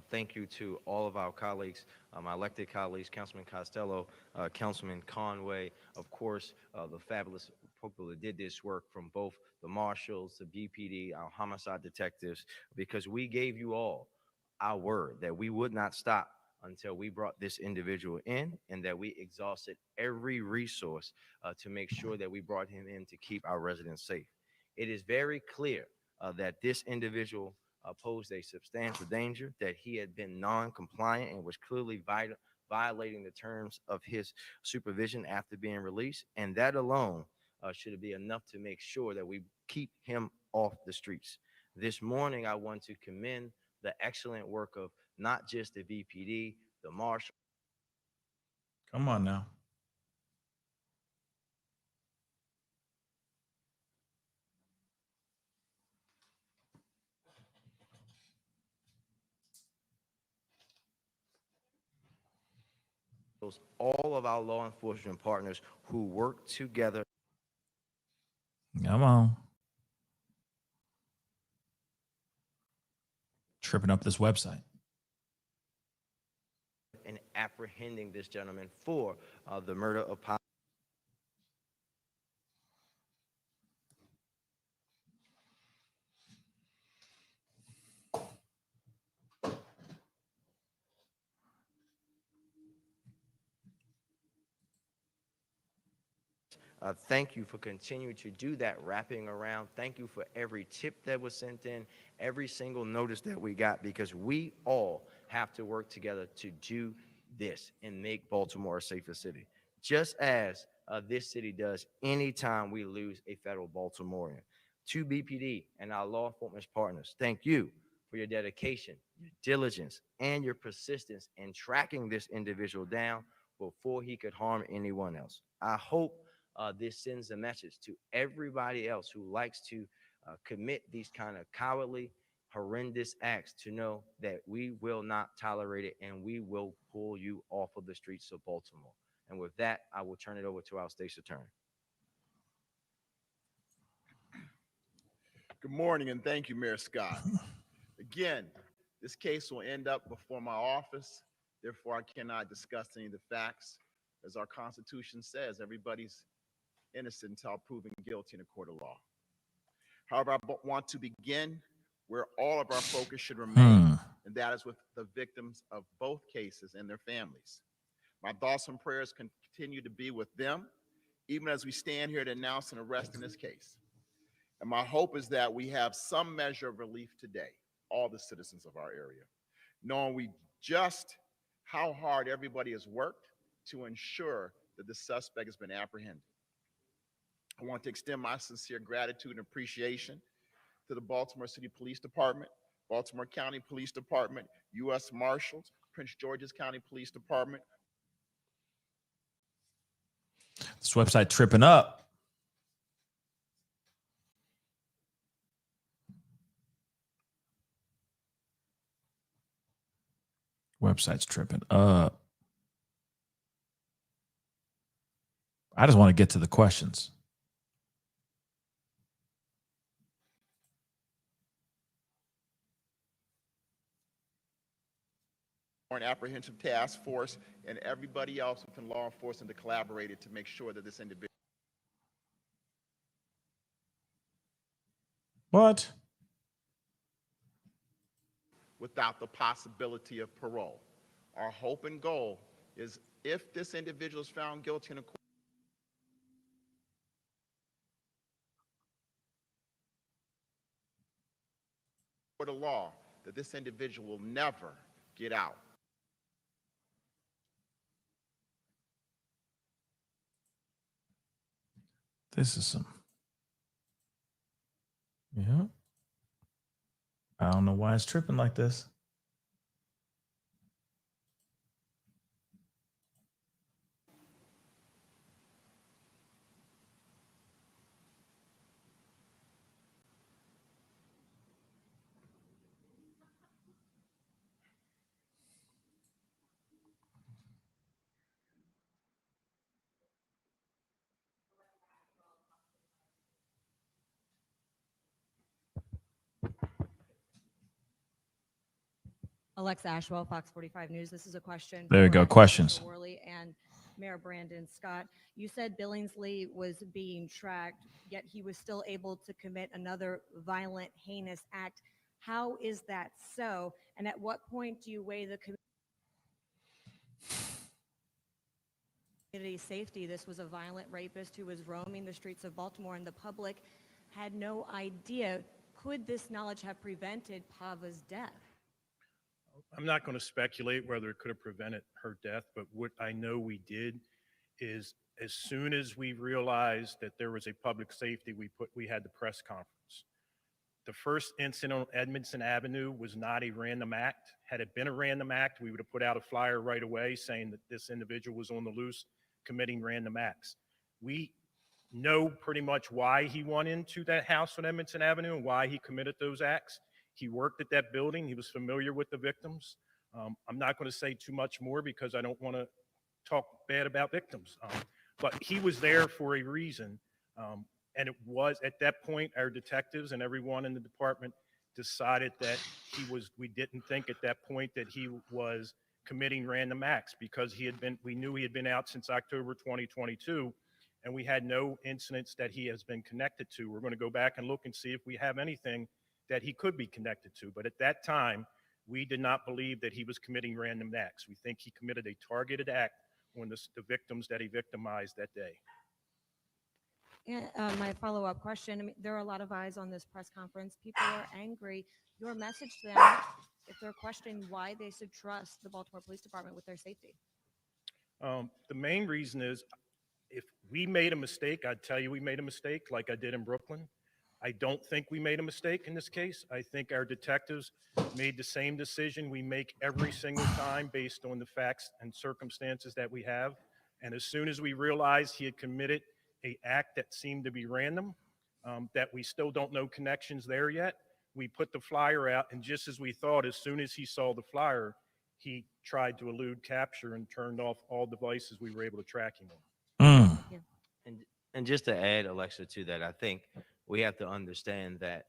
Thank you to all of our colleagues, my elected colleagues, Councilman Costello, Councilman Conway, of course, the fabulous people that did this work from both the marshals, the BPD, our homicide detectives, because we gave you all our word that we would not stop until we brought this individual in and that we exhausted every resource to make sure that we brought him in to keep our residents safe. It is very clear that this individual posed a substantial danger, that he had been non-compliant and was clearly violating the terms of his supervision after being released, and that alone should be enough to make sure that we keep him off the streets. This morning, I want to commend the excellent work of not just the VPD, the marshal. Come on now. All of our law enforcement partners who work together. Come on. Tripping up this website. And apprehending this gentleman for the murder of Pava. Thank you for continuing to do that wrapping around. Thank you for every tip that was sent in, every single notice that we got, because we all have to work together to do this and make Baltimore a safer city, just as this city does anytime we lose a federal Baltimorean. To BPD and our law enforcement partners, thank you for your dedication, your diligence, and your persistence in tracking this individual down before he could harm anyone else. I hope this sends a message to everybody else who likes to commit these kind of cowardly, horrendous acts to know that we will not tolerate it and we will pull you off of the streets of Baltimore. And with that, I will turn it over to our state's attorney. Good morning, and thank you, Mayor Scott. Again, this case will end up before my office. Therefore, I cannot discuss any of the facts. As our Constitution says, everybody's innocent until proven guilty in a court of law. However, I want to begin where all of our focus should remain, and that is with the victims of both cases and their families. My thoughts and prayers continue to be with them, even as we stand here to announce an arrest in this case. And my hope is that we have some measure of relief today, all the citizens of our area, knowing just how hard everybody has worked to ensure that the suspect has been apprehended. I want to extend my sincere gratitude and appreciation to the Baltimore City Police Department, Baltimore County Police Department, U.S. Marshals, Prince George's County Police Department. This website tripping up. Website's tripping up. I just want to get to the questions. Warrant Apprehensive Task Force and everybody else within law enforcement that collaborated to make sure that this individual. What? Without the possibility of parole. Our hope and goal is if this individual is found guilty in a court of law, that this individual will never get out. This is some. Yeah. I don't know why it's tripping like this. Alexa Ashwell, Fox 45 News. This is a question. There you go. Questions. Worley and Mayor Brandon Scott. You said Billingsley was being tracked, yet he was still able to commit another violent, heinous act. How is that so? And at what point do you weigh the community safety? This was a violent rapist who was roaming the streets of Baltimore, and the public had no idea. Could this knowledge have prevented Pava's death? I'm not going to speculate whether it could have prevented her death, but what I know we did is as soon as we realized that there was a public safety, we had the press conference. The first incident on Edmondson Avenue was not a random act. Had it been a random act, we would have put out a flyer right away saying that this individual was on the loose committing random acts. We know pretty much why he went into that house on Edmondson Avenue and why he committed those acts. He worked at that building. He was familiar with the victims. I'm not going to say too much more because I don't want to talk bad about victims. But he was there for a reason. And it was at that point, our detectives and everyone in the department decided that we didn't think at that point that he was committing random acts because we knew he had been out since October 2022 and we had no incidents that he has been connected to. We're going to go back and look and see if we have anything that he could be connected to. But at that time, we did not believe that he was committing random acts. We think he committed a targeted act on the victims that he victimized that day. And my follow-up question, I mean, there are a lot of eyes on this press conference. People are angry. Your message to them, if they're questioning why they should trust the Baltimore Police Department with their safety? The main reason is if we made a mistake, I'd tell you we made a mistake like I did in Brooklyn. I don't think we made a mistake in this case. I think our detectives made the same decision we make every single time based on the facts and circumstances that we have. And as soon as we realized he had committed an act that seemed to be random, that we still don't know connections there yet, we put the flyer out. And just as we thought, as soon as he saw the flyer, he tried to elude capture and turned off all devices we were able to track him on. Yeah. And just to add, Alexa, to that, I think we have to understand that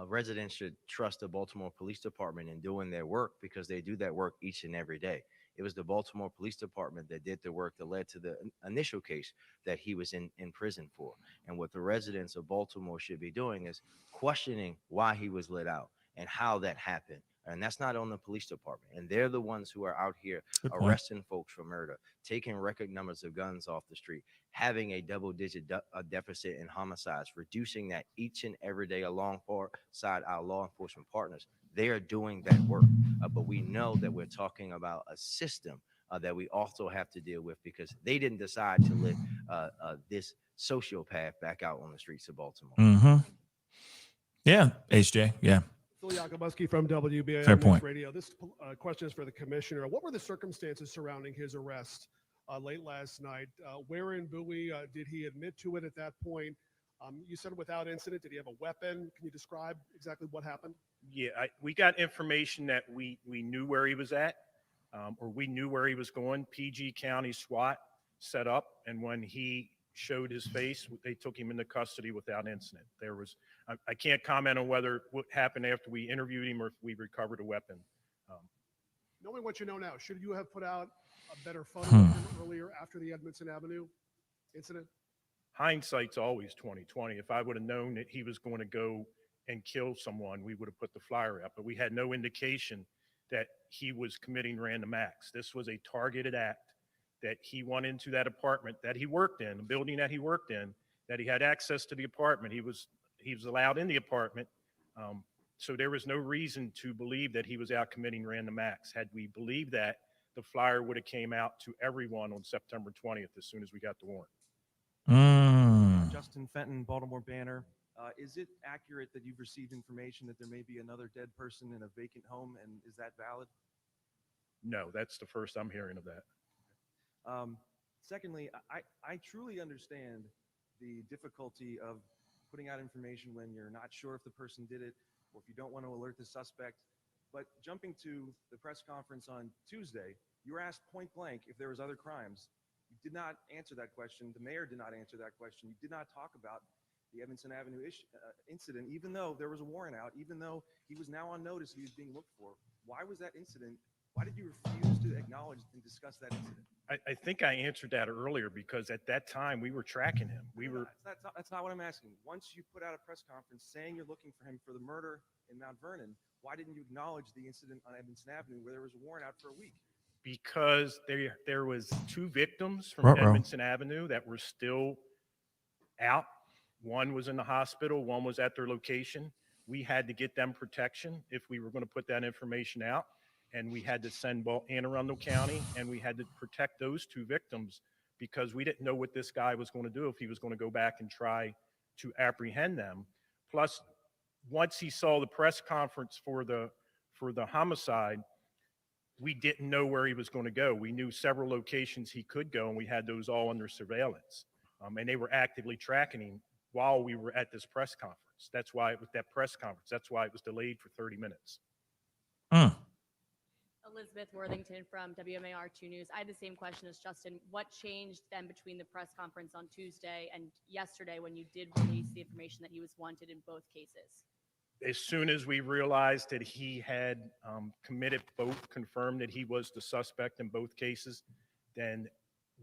residents should trust the Baltimore Police Department in doing their work because they do that work each and every day. It was the Baltimore Police Department that did the work that led to the initial case that he was in prison for. And what the residents of Baltimore should be doing is questioning why he was let out and how that happened. And that's not on the police department. And they're the ones who are out here Good point. arresting folks for murder, taking record numbers of guns off the street, having a double-digit deficit in homicides, reducing that each and every day alongside our law enforcement partners. They are doing that work. But we know that we're talking about a system that we also have to deal with, because they didn't decide to let this sociopath back out on the streets of Baltimore. Mm-hmm. Yeah, HJ. Yeah. Phil Yakubuski from WBAM Fair News point. Radio. This question is for the commissioner. What were the circumstances surrounding his arrest late last night? Where in Bowie did he admit to it at that point? You said without incident. Did he have a weapon? Can you describe exactly what happened? Yeah, we got information that we knew where he was at, or we knew where he was going. PG County SWAT set up, and when he showed his face, they took him into custody without incident. There was, I can't comment on what happened after we interviewed him or if we recovered a weapon. Knowing what you know now, should you have put out a better photo of him earlier after the Edmondson Avenue incident? Hindsight's always 20/20. If I would have known that he was going to go and kill someone, we would have put the flyer out, but we had no indication that he was committing random acts. This was a targeted act, that he went into that apartment that he worked in, the building that he worked in, that he had access to the apartment. He was allowed in the apartment. So there was no reason to believe that he was out committing random acts. Had we believed that, the flyer would have came out to everyone on September 20th as soon as we got the warrant. Justin Fenton, Baltimore Banner. Is it accurate that you've received information that there may be another dead person in a vacant home, and is that valid? No, that's the first I'm hearing of that. Secondly, I truly understand the difficulty of putting out information when you're not sure if the person did it or if you don't want to alert the suspect. But jumping to the press conference on Tuesday, you were asked point blank if there was other crimes. You did not answer that question. The mayor did not answer that question. You did not talk about the Edmondson Avenue incident, even though there was a warrant out, even though he was now on notice he was being looked for. Why was that incident? Why did you refuse to acknowledge and discuss that incident? I think I answered that earlier, because at that time we were tracking him. That's not what I'm asking. Once you put out a press conference saying you're looking for him for the murder in Mount Vernon, why didn't you acknowledge the incident on Edmondson Avenue where there was a warrant out for a week? Because there was 2 victims from Edmondson Avenue that were still out. One was in the hospital, one was at their location. We had to get them protection if we were going to put that information out. And we had to send Anne Arundel County, and we had to protect those 2 victims, because we didn't know what this guy was going to do, if he was going to go back and try to apprehend them. Plus, once he saw the press conference for the homicide, we didn't know where he was going to go. We knew several locations he could go, and we had those all under surveillance. And they were actively tracking him while we were at this press conference. That's why it was that press conference. That's why it was delayed for 30 minutes. Elizabeth Worthington from WMAR2 News. I had the same question as Justin. What changed then between the press conference on Tuesday and yesterday when you did release the information that he was wanted in both cases? As soon as we realized that he had committed both, confirmed that he was the suspect in both cases, then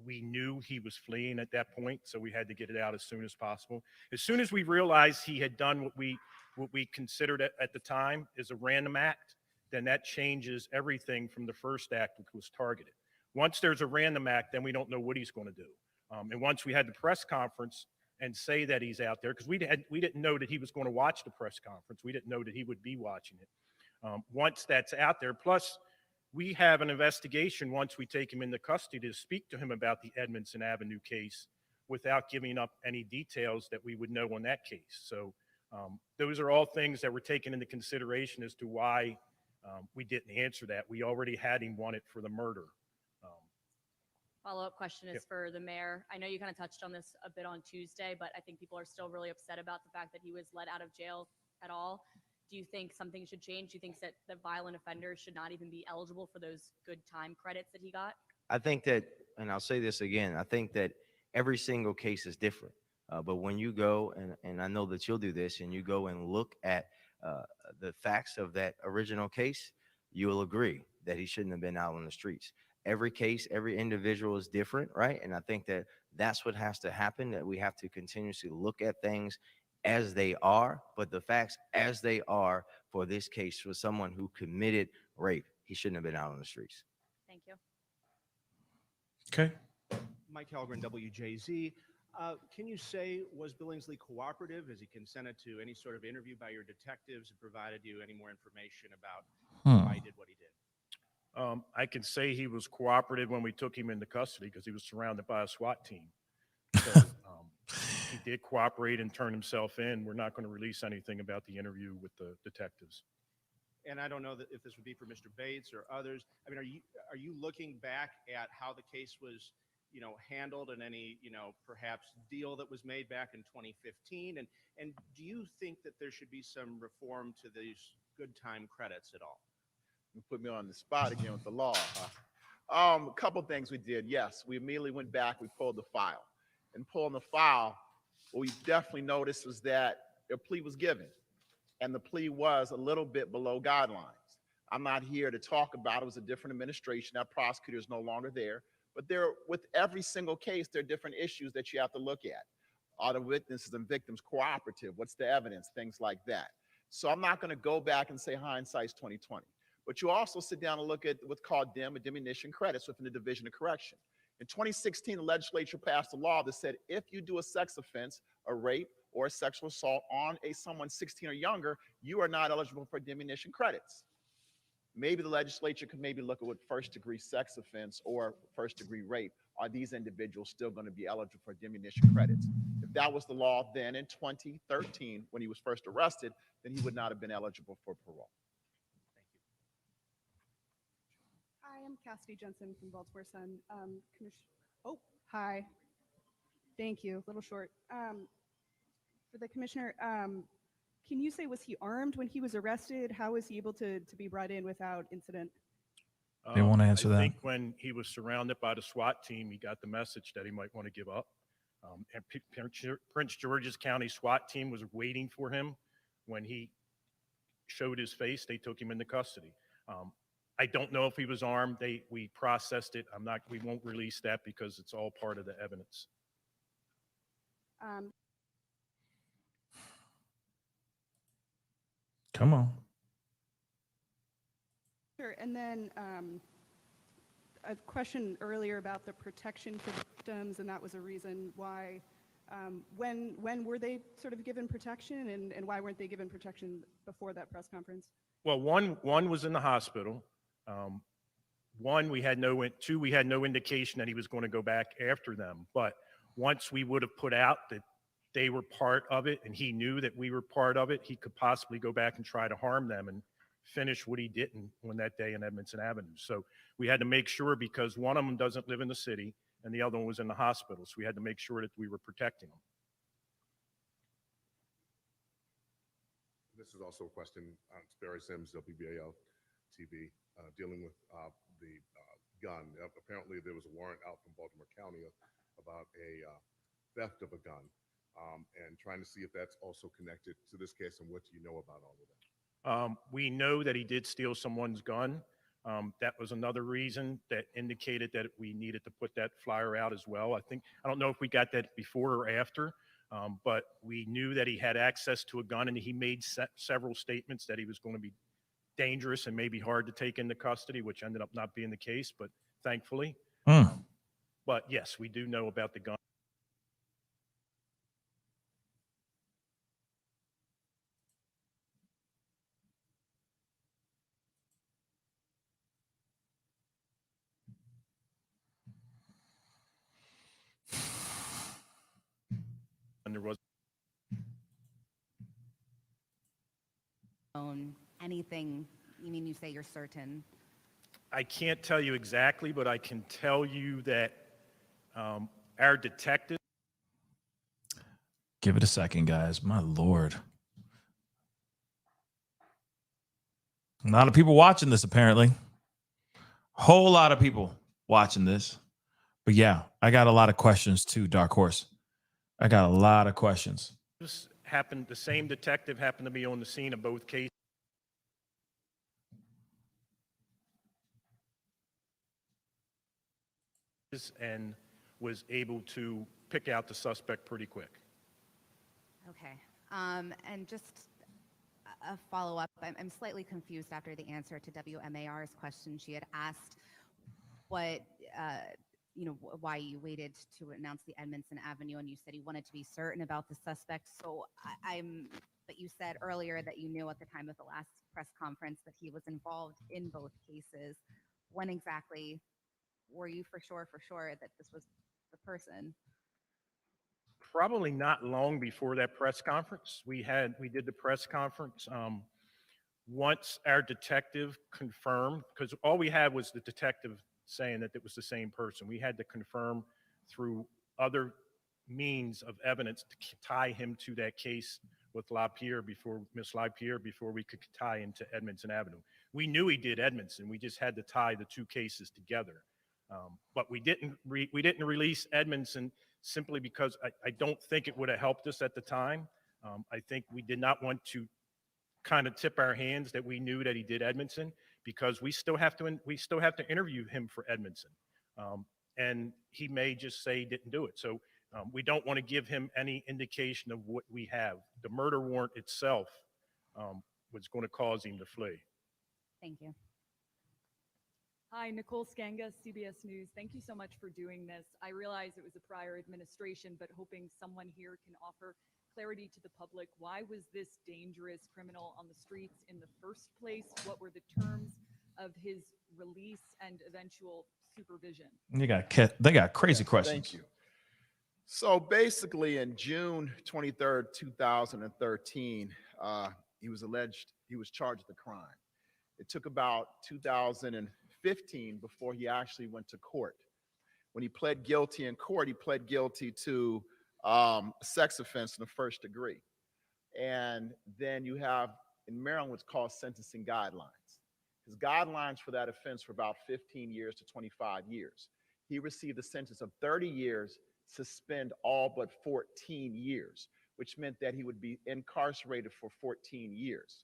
we knew he was fleeing at that point, so we had to get it out as soon as possible. As soon as we realized he had done what we considered at the time is a random act, then that changes everything from the first act, which was targeted. Once there's a random act, then we don't know what he's going to do. And once we had the press conference and say that he's out there, because we didn't know that he was going to watch the press conference. We didn't know that he would be watching it. Once that's out there, plus we have an investigation once we take him into custody to speak to him about the Edmondson Avenue case without giving up any details that we would know on that case. So those are all things that were taken into consideration as to why we didn't answer that. We already had him wanted for the murder. Follow-up question is for the mayor. I know you kind of touched on this a bit on Tuesday, but I think people are still really upset about the fact that he was let out of jail at all. Do you think something should change? Do you think that the violent offenders should not even be eligible for those good time credits that he got? I think that, and I'll say this again, I think that every single case is different. But when you go, and I know that you'll do this, and you go and look at the facts of that original case, you will agree that he shouldn't have been out on the streets. Every case, every individual is different, right? And I think that that's what has to happen, that we have to continuously look at things as they are, but the facts as they are for this case for someone who committed rape. He shouldn't have been out on the streets. Thank you. Okay. Mike Halgren, WJZ. Can you say, was Billingsley cooperative? Has he consented to any sort of interview by your detectives and provided you any more information about why he did what he did? I can say he was cooperative when we took him into custody because he was surrounded by a SWAT team. So he did cooperate and turn himself in. We're not going to release anything about the interview with the detectives. And I don't know if this would be for Mr. Bates or others. I mean, are you looking back at how the case was, handled and any, perhaps deal that was made back in 2015? And do you think that there should be some reform to these good time credits at all? You put me on the spot again with the law. A couple things we did. Yes, we immediately went back. We pulled the file. And pulling the file, what we definitely noticed was that a plea was given. And the plea was a little bit below guidelines. I'm not here to talk about it. It was a different administration. That prosecutor is no longer there. But with every single case, there are different issues that you have to look at. Are the witnesses and victims cooperative? What's the evidence? Things like that. So I'm not going to go back and say hindsight's 2020. But you also sit down and look at what's called DIM, or diminution credits, within the Division of Correction. In 2016, the legislature passed a law that said if you do a sex offense, a rape, or a sexual assault on someone 16 or younger, you are not eligible for diminution credits. Maybe the legislature could maybe look at what first-degree sex offense or first-degree rape. Are these individuals still going to be eligible for diminution credits? If that was the law then in 2013, when he was first arrested, then he would not have been eligible for parole. Hi, I'm Cassidy Jensen from Baltimore Sun. Hi. Thank you. A little short. For the commissioner, can you say, was he armed when he was arrested? How was he able to be brought in without incident? They won't answer that. I think when he was surrounded by the SWAT team, he got the message that he might want to give up. And Prince George's County SWAT team was waiting for him. When he showed his face, they took him into custody. I don't know if he was armed. We processed it. We won't release that because it's all part of the evidence. Come on. Sure. And then a question earlier about the protection for victims, and that was a reason why. When were they sort of given protection, and why weren't they given protection before that press conference? Well, one was in the hospital. We had no indication that he was going to go back after them. But once we would have put out that they were part of it and he knew that we were part of it, he could possibly go back and try to harm them and finish what he didn't on that day in Edmondson Avenue. So we had to make sure, because one of them doesn't live in the city and the other one was in the hospital. So we had to make sure that we were protecting them. This is also a question, Barry Sims, WBAL TV, dealing with the gun. Apparently there was a warrant out from Baltimore County about a theft of a gun, and trying to see if that's also connected to this case, and what do you know about all of that? We know that he did steal someone's gun. That was another reason that indicated that we needed to put that flyer out as well. I don't know if we got that before or after, but we knew that he had access to a gun, and he made several statements that he was going to be dangerous and maybe hard to take into custody, which ended up not being the case, but thankfully. But yes, we do know about the gun. And there was anything. You mean you say you're certain? I can't tell you exactly, but I can tell you that our detective. Give it a second, guys. My Lord. A lot of people watching this, apparently. Whole lot of people watching this. But yeah, I got a lot of questions too, Dark Horse. I got a lot of questions. The same detective happened to be on the scene of both cases. And was able to pick out the suspect pretty quick. Okay. And just a follow-up. I'm slightly confused after the answer to WMAR's question. She had asked what, why you waited to announce the Edmondson Avenue, and you said you wanted to be certain about the suspect. So but you said earlier that you knew at the time of the last press conference that he was involved in both cases. When exactly were you for sure that this was the person? Probably not long before that press conference. We did the press conference. Once our detective confirmed, because all we had was the detective saying that it was the same person. We had to confirm through other means of evidence to tie him to that case with Miss LaPere before we could tie him to Edmondson Avenue. We knew he did Edmondson. We just had to tie the two cases together. But we didn't release Edmondson simply because I don't think it would have helped us at the time. I think we did not want to kind of tip our hands that we knew that he did Edmondson, because we still have to interview him for Edmondson, and he may just say he didn't do it. So we don't want to give him any indication of what we have. The murder warrant itself was going to cause him to flee. Thank you. Hi, Nicole Skanga, CBS News. Thank you so much for doing this. I realize it was a prior administration, but hoping someone here can offer clarity to the public. Why was this dangerous criminal on the streets in the first place? What were the terms of his release and eventual supervision? They got crazy questions. Thank you. So basically, in June 23rd, 2013, he was charged with a crime. It took about 2015 before he actually went to court. When he pled guilty in court, he pled guilty to sex offense in the first degree. And then you have in Maryland what's called sentencing guidelines. His guidelines for that offense were about 15 years to 25 years. He received a sentence of 30 years, suspend all but 14 years, which meant that he would be incarcerated for 14 years.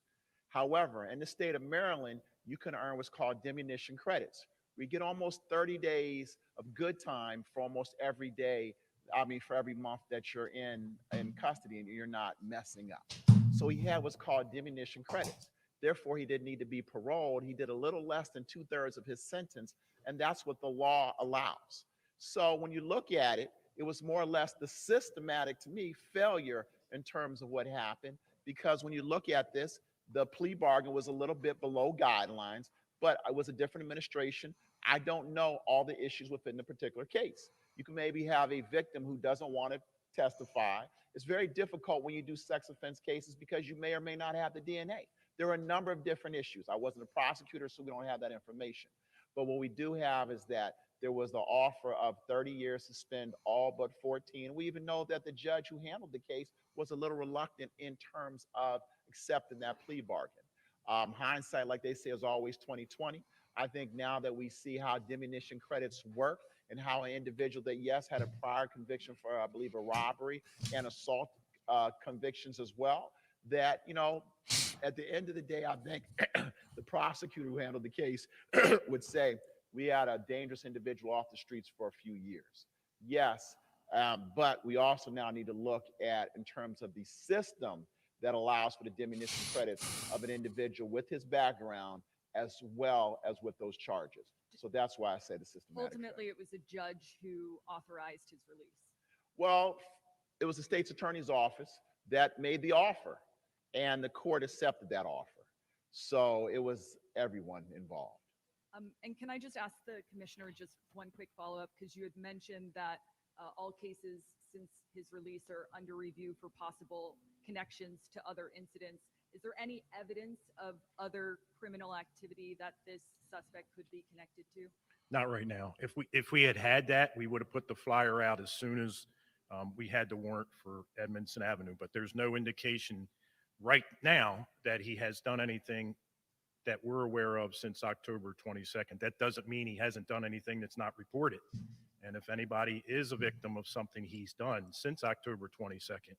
However, in the state of Maryland, you can earn what's called diminution credits. We get almost 30 days of good time for almost every day. For every month that you're in custody and you're not messing up. So he had what's called diminution credits. Therefore, he didn't need to be paroled. He did a little less than 2/3 of his sentence, and that's what the law allows. So when you look at it, it was more or less the systematic, to me, failure in terms of what happened, because when you look at this, the plea bargain was a little bit below guidelines, but it was a different administration. I don't know all the issues within the particular case. You can maybe have a victim who doesn't want to testify. It's very difficult when you do sex offense cases because you may or may not have the DNA. There are a number of different issues. I wasn't a prosecutor, so we don't have that information. But what we do have is that there was the offer of 30 years to spend all but 14. We even know that the judge who handled the case was a little reluctant in terms of accepting that plea bargain. Hindsight, like they say, is always 20/20. I think now that we see how diminution credits work and how an individual that, yes, had a prior conviction for, I believe, a robbery and assault convictions as well, that, at the end of the day, I think the prosecutor who handled the case would say, we had a dangerous individual off the streets for a few years. Yes, but we also now need to look at, in terms of the system that allows for the diminution credits of an individual with his background as well as with those charges. So that's why I say the systematic. Ultimately, it was a judge who authorized his release. Well, it was the state's attorney's office that made the offer, and the court accepted that offer. So it was everyone involved. And can I just ask the commissioner just one quick follow-up, because you had mentioned that all cases since his release are under review for possible connections to other incidents. Is there any evidence of other criminal activity that this suspect could be connected to? Not right now. If we had that, we would have put the flyer out as soon as we had the warrant for Edmondson Avenue. But there's no indication right now that he has done anything that we're aware of since October 22nd. That doesn't mean he hasn't done anything that's not reported. And if anybody is a victim of something he's done since October 22nd,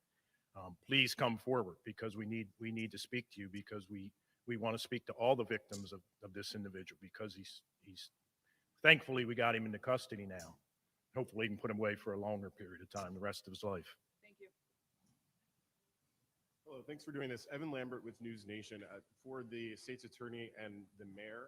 please come forward, because we need to speak to you, because we want to speak to all the victims of this individual, because he's thankfully we got him into custody now. Hopefully we can put him away for a longer period of time, the rest of his life. Thank you. Hello, thanks for doing this. Evan Lambert with News Nation. For the state's attorney and the mayor,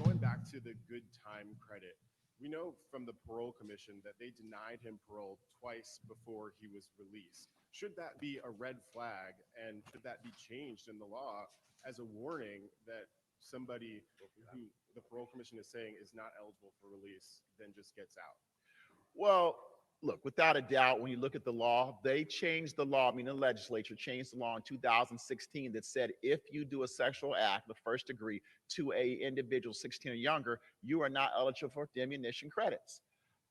going back to the good time credit, we know from the parole commission that they denied him parole twice before he was released. Should that be a red flag, and should that be changed in the law as a warning that somebody who the parole commission is saying is not eligible for release then just gets out? Well, look, without a doubt, when you look at the law, they changed the law. I mean, the legislature changed the law in 2016 that said if you do a sexual act of first degree to a individual 16 or younger, you are not eligible for diminution credits.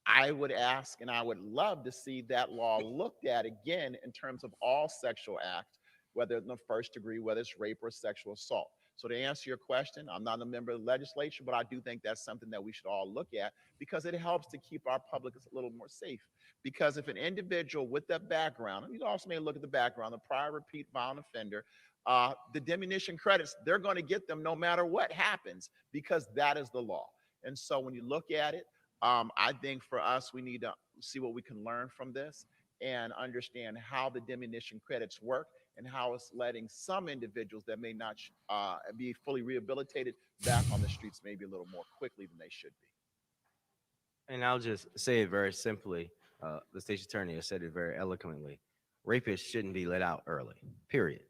I would ask, and I would love to see that law looked at again in terms of all sexual acts, whether in the first degree, whether it's rape or sexual assault. So to answer your question, I'm not a member of the legislature, but I do think that's something that we should all look at because it helps to keep our public a little more safe. Because if an individual with that background, and you also may look at the background, the prior repeat violent offender, the diminution credits, they're going to get them no matter what happens because that is the law. And so when you look at it, I think for us, we need to see what we can learn from this and understand how the diminution credits work and how it's letting some individuals that may not be fully rehabilitated back on the streets maybe a little more quickly than they should be. And I'll just say it very simply. The state's attorney has said it very eloquently. Rapists shouldn't be let out early, period.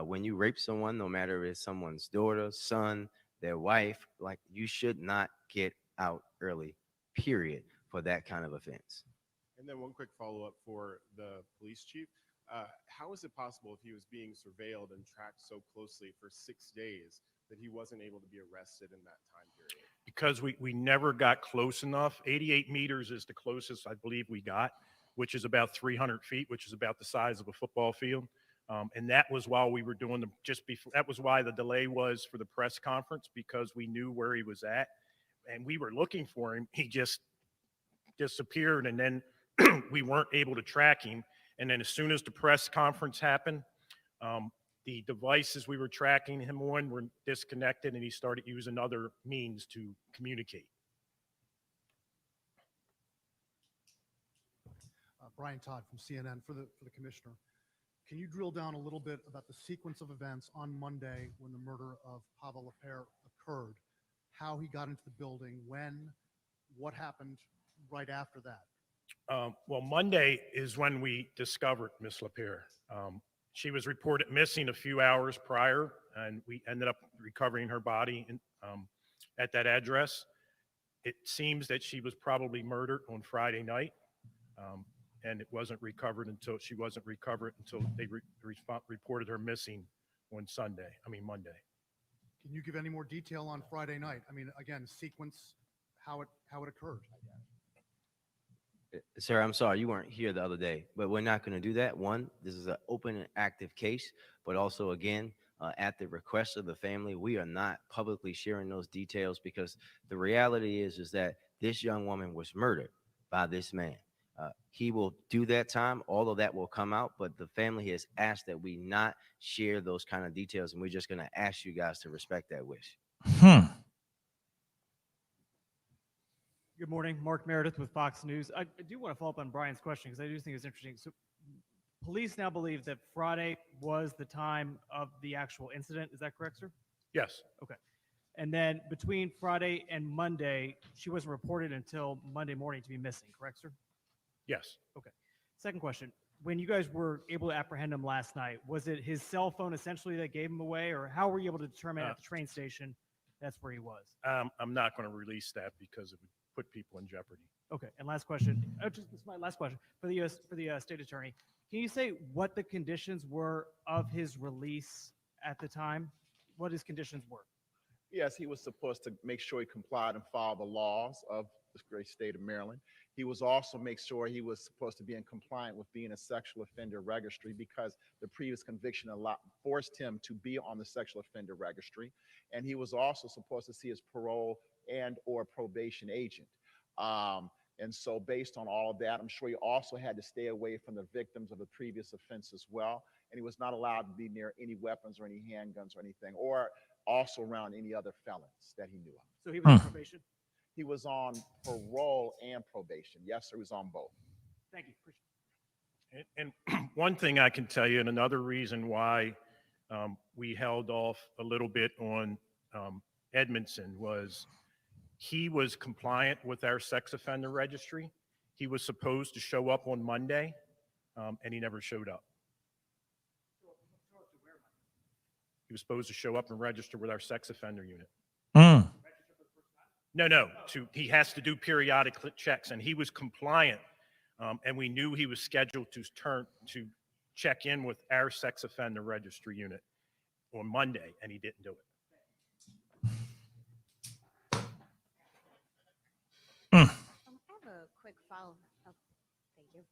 When you rape someone, no matter if it's someone's daughter, son, their wife, like you should not get out early, period, for that kind of offense. And then one quick follow-up for the police chief. How is it possible if he was being surveilled and tracked so closely for 6 days that he wasn't able to be arrested in that time period? Because we never got close enough. 88 meters is the closest I believe we got, which is about 300 feet, which is about the size of a football field. And that was while we were doing that was why the delay was for the press conference, because we knew where he was at and we were looking for him. He just disappeared, and then we weren't able to track him. And then as soon as the press conference happened, the devices we were tracking him on were disconnected, and he started using other means to communicate. Brian Todd from CNN for the commissioner. Can you drill down a little bit about the sequence of events on Monday when the murder of Pava LaPere occurred? How he got into the building, when, what happened right after that? Well, Monday is when we discovered Miss LaPere. She was reported missing a few hours prior, and we ended up recovering her body at that address. It seems that she was probably murdered on Friday night, and it wasn't recovered until they reported her missing on Monday. Can you give any more detail on Friday night? I mean, again, sequence, how it occurred. Sir, I'm sorry you weren't here the other day, but we're not going to do that. One, this is an open and active case, but also, again, at the request of the family, we are not publicly sharing those details because the reality is that this young woman was murdered by this man. He will do that time. All of that will come out, but the family has asked that we not share those kind of details, and we're just going to ask you guys to respect that wish. Good morning, Mark Meredith with Fox News. I do want to follow up on Brian's question because I do think it's interesting. So police now believe that Friday was the time of the actual incident. Is that correct, sir? Yes. Okay. And then between Friday and Monday, she wasn't reported until Monday morning to be missing, correct, sir? Yes. Okay. Second question. When you guys were able to apprehend him last night, was it his cell phone essentially that gave him away, or how were you able to determine at the train station that's where he was? I'm not going to release that because it would put people in jeopardy. Okay. And last question. This is my last question for the state attorney. Can you say what the conditions were of his release at the time? What his conditions were? Yes, he was supposed to make sure he complied and followed the laws of this great state of Maryland. He was also make sure he was supposed to be in compliance with being a sexual offender registry because the previous conviction forced him to be on the sexual offender registry. And he was also supposed to see his parole and or probation agent. And so based on all of that, I'm sure he also had to stay away from the victims of the previous offense as well. And he was not allowed to be near any weapons or any handguns or anything, or also around any other felons that he knew of. So he was on probation? He was on parole and probation. Yes, sir, he was on both. Thank you. And one thing I can tell you, and another reason why we held off a little bit on Edmondson was he was compliant with our sex offender registry. He was supposed to show up on Monday, and he never showed up. He was supposed to show up and register with our sex offender unit. Mm. No. He has to do periodic checks, and he was compliant, and we knew he was scheduled to check in with our sex offender registry unit on Monday, and he didn't do it. I have a quick follow-up. Oh, thank you.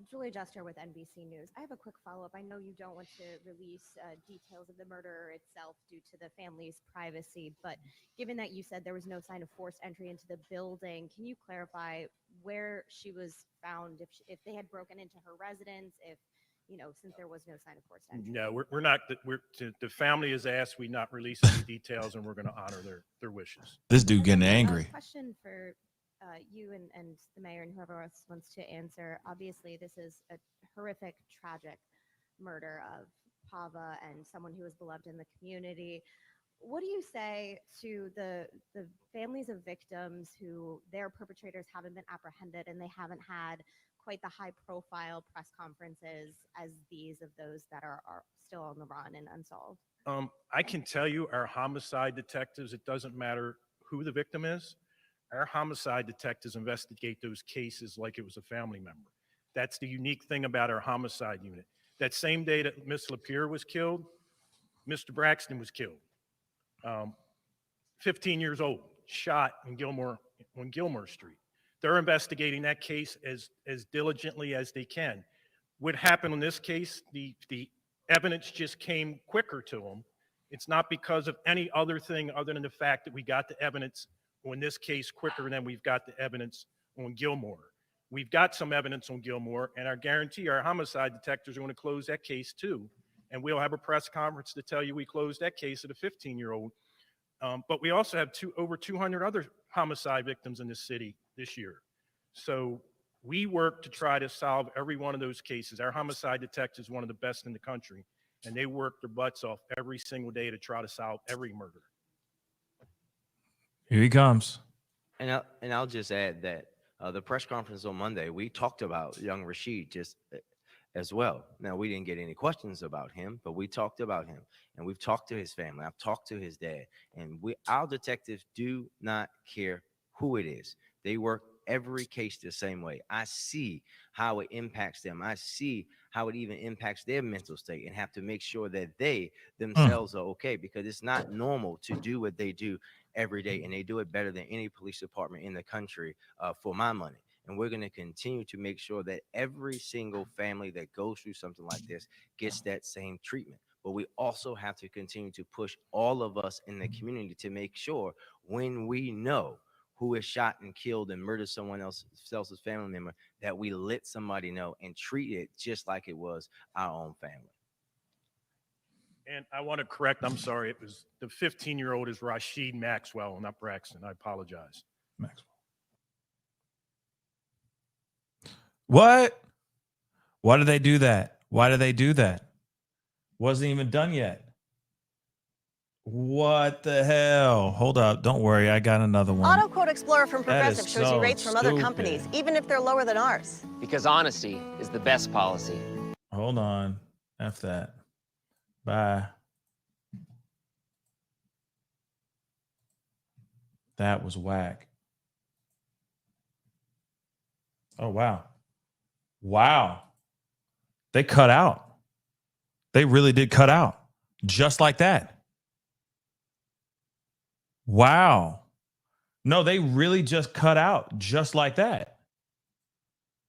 Julia Jester with NBC News. I have a quick follow-up. I know you don't want to release details of the murder itself due to the family's privacy, but given that you said there was no sign of forced entry into the building, can you clarify where she was found, if they had broken into her residence, if, since there was no sign of forced entry? No, we're not. The family has asked we not release any details, and we're going to honor their wishes. This dude getting angry. Question for you and the mayor and whoever else wants to answer. Obviously, this is a horrific, tragic murder of Pava and someone who was beloved in the community. What do you say to the families of victims who their perpetrators haven't been apprehended and they haven't had quite the high-profile press conferences as these of those that are still on the run and unsolved? I can tell you, our homicide detectives, it doesn't matter who the victim is, our homicide detectives investigate those cases like it was a family member. That's the unique thing about our homicide unit. That same day that Miss LaPere was killed, Mr. Braxton was killed. 15 years old, shot on Gilmore Street. They're investigating that case as diligently as they can. What happened in this case, the evidence just came quicker to them. It's not because of any other thing other than the fact that we got the evidence on this case quicker than we've got the evidence on Gilmore. We've got some evidence on Gilmore, and I guarantee our homicide detectives are going to close that case too. And we'll have a press conference to tell you we closed that case at a 15-year-old. But we also have over 200 other homicide victims in this city this year. So we work to try to solve every one of those cases. Our homicide detectives are one of the best in the country, and they work their butts off every single day to try to solve every murder. Here he comes. And I'll just add that the press conference on Monday, we talked about young Rashid just as well. Now, we didn't get any questions about him, but we talked about him, and we've talked to his family. I've talked to his dad, and our detectives do not care who it is. They work every case the same way. I see how it impacts them. I see how it even impacts their mental state, and have to make sure that they themselves are okay, because it's not normal to do what they do every day, and they do it better than any police department in the country for my money. And we're going to continue to make sure that every single family that goes through something like this gets that same treatment. But we also have to continue to push all of us in the community to make sure when we know who is shot and killed and murdered someone else's family member, that we let somebody know and treat it just like it was our own family. And I want to correct, I'm sorry, it was the 15-year-old is Rashid Maxwell, not Braxton. I apologize. Maxwell. What? Why did they do that? Why did they do that? Wasn't even done yet. What the hell? Hold up. Don't worry. I got another one. Auto Quote Explorer from Progressive shows so you rates from other stupid. companies, even if they're lower than ours. Because honesty is the best policy. Hold on. F that. Bye. That was whack. Oh, wow. Wow. They cut out. They really did cut out. Just like that. Wow. No, they really just cut out just like that.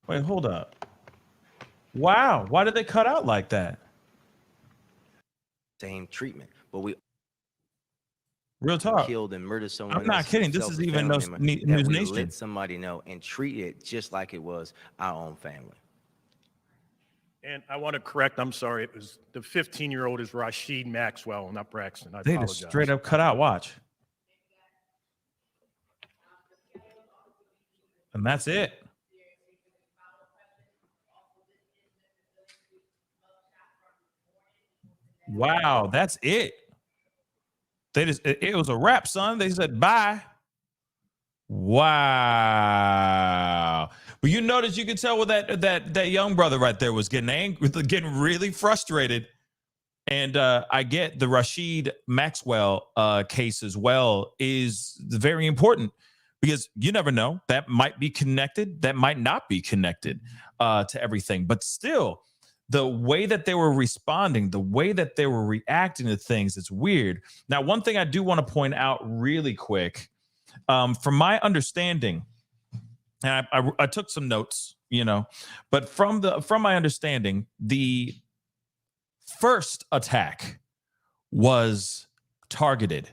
Wait, hold up. Wow. Why did they cut out like that? Same treatment, but we Real talk. Killed and murdered someone. I'm not kidding. This is even no News Nation. Let somebody know and treat it just like it was our own family. And I want to correct, I'm sorry, it was the 15-year-old is Rashid Maxwell, not Braxton. I They apologize. just straight up cut out. Watch. And that's it. Wow, that's it. They just it was a wrap, son. They said bye. Wow. But you notice you could tell with that young brother right there was getting angry, getting really frustrated. And I get the Rashid Maxwell case as well is very important because you never know. That might be connected. That might not be connected to everything. But still, the way that they were responding, the way that they were reacting to things, it's weird. Now, one thing I do want to point out really quick, from my understanding, and I took some notes, but from my understanding, the first attack was targeted.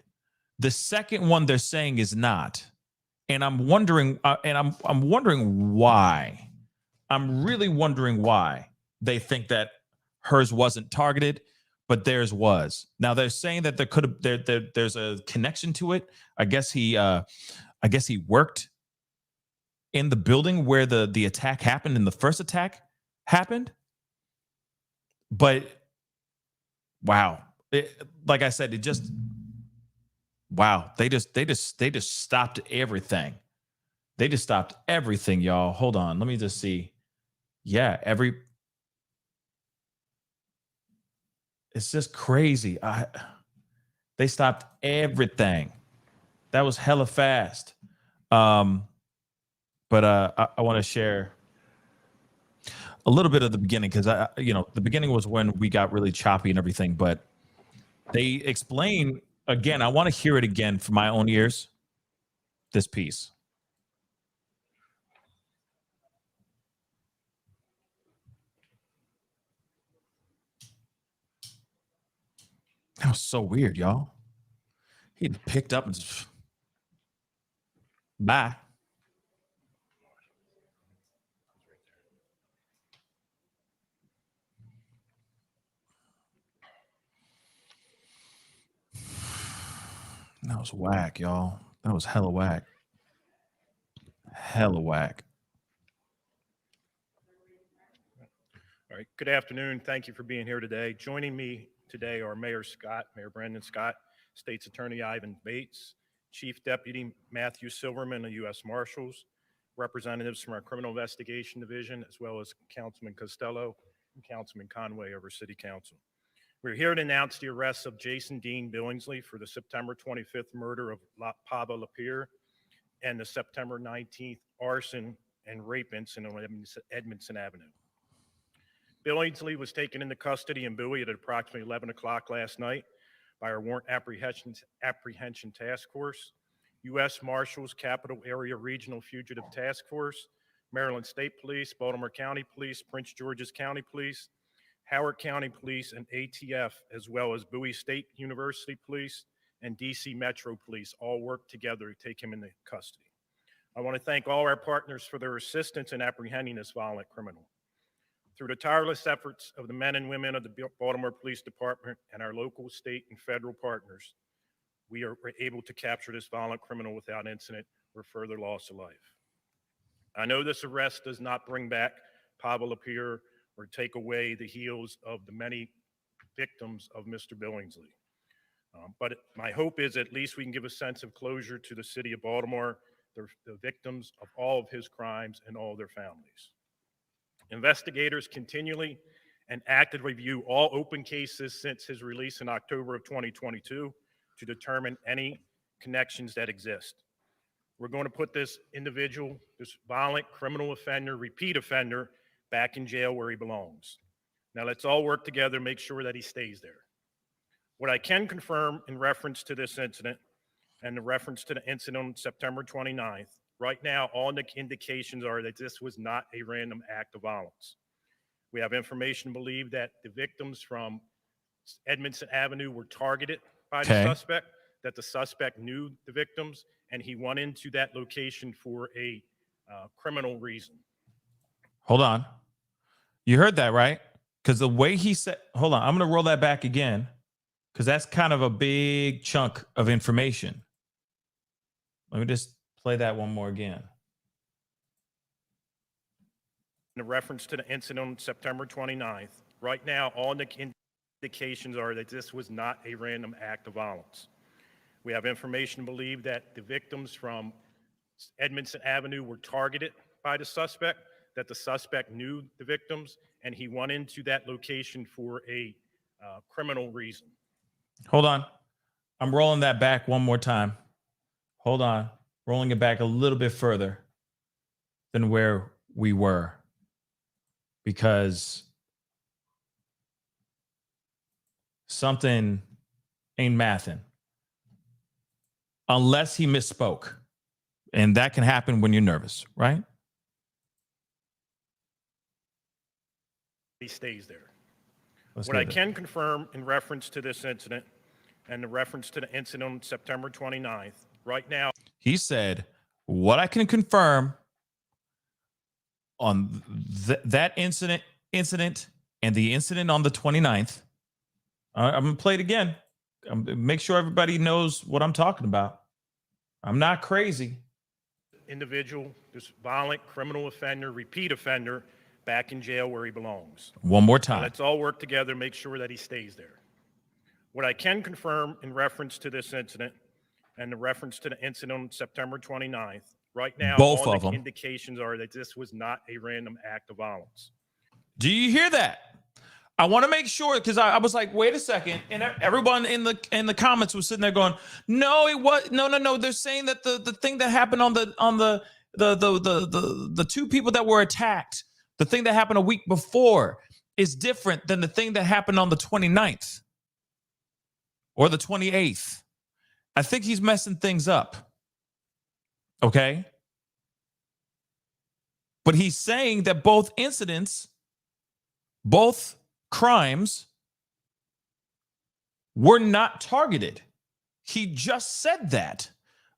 The second one they're saying is not, and I'm wondering, I'm wondering why. I'm really wondering why they think that hers wasn't targeted, but theirs was. Now they're saying that there could have there's a connection to it. I guess he worked in the building where the attack happened and the first attack happened. But wow, like I said, wow, they just stopped everything. They just stopped everything, y'all. Hold on, let me just see. Yeah, it's just crazy. They stopped everything. That was hella fast. But I want to share a little bit of the beginning because the beginning was when we got really choppy and everything. But they explain again. I want to hear it again for my own ears. This piece. That was so weird, y'all. He picked up and just, bye. That was whack, y'all. That was hella whack. Hella whack. All right. Good afternoon. Thank you for being here today. Joining me today are Mayor Brandon Scott, State's Attorney Ivan Bates, Chief Deputy Matthew Silverman of U.S. Marshals, representatives from our Criminal Investigation Division, as well as Councilman Costello and Councilman Conway of our City Council. We're here to announce the arrest of Jason Dean Billingsley for the September 25th murder of Pava LaPere and the September 19th arson and rape incident on Edmondson Avenue. Billingsley was taken into custody in Bowie at approximately 11 o'clock last night by our Warrant Apprehension Task Force, U.S. Marshals, Capital Area Regional Fugitive Task Force, Maryland State Police, Baltimore County Police, Prince George's County Police, Howard County Police, and ATF, as well as Bowie State University Police and DC Metro Police all worked together to take him into custody. I want to thank all our partners for their assistance in apprehending this violent criminal. Through the tireless efforts of the men and women of the Baltimore Police Department and our local, state, and federal partners, we are able to capture this violent criminal without incident or further loss of life. I know this arrest does not bring back Pava LaPere or take away the heels of the many victims of Mr. Billingsley. But my hope is at least we can give a sense of closure to the city of Baltimore, the victims of all of his crimes and all their families. Investigators continually and actively review all open cases since his release in October of 2022 to determine any connections that exist. We're going to put this individual, this violent criminal offender, repeat offender, back in jail where he belongs. Now let's all work together, make sure that he stays there. What I can confirm in reference to this incident and the reference to the incident on September 29th, right now, all the indications are that this was not a random act of violence. We have information to believe that the victims from Edmondson Avenue were targeted by the suspect, that the suspect knew the victims, and he went into that location for a criminal reason. Hold on. You heard that, right? Because the way he said, hold on, I'm going to roll that back again because that's kind of a big chunk of information. Let me just play that one more again. In reference to the incident on September 29th, right now, all the Indications are that this was not a random act of violence. We have information to believe that the victims from Edmondson Avenue were targeted by the suspect, that the suspect knew the victims, and he went into that location for a criminal reason. Hold on. I'm rolling that back one more time. Hold on. Rolling it back a little bit further than where we were. Because something ain't mathing. Unless he misspoke. And that can happen when you're nervous, right? He stays there. Let's What I get it. can confirm in reference to this incident and the reference to the incident on September 29th, right now. He said, what I can confirm on that incident and the incident on the 29th, I'm going to play it again. Make sure everybody knows what I'm talking about. I'm not crazy. Individual, this violent criminal offender, repeat offender, back in jail where he belongs. One more Now, time. let's all work together to make sure that he stays there. What I can confirm in reference to this incident and the reference to the incident on September 29th, right now, Both all of them. indications are that this was not a random act of violence. Do you hear that? I want to make sure, because I was like, wait a second, and everyone in the comments was sitting there going, no, it was no. They're saying that the thing that happened on the two people that were attacked, the thing that happened a week before, is different than the thing that happened on the 29th or the 28th. I think he's messing things up. Okay, but he's saying that both incidents, both crimes were not targeted. He just said that.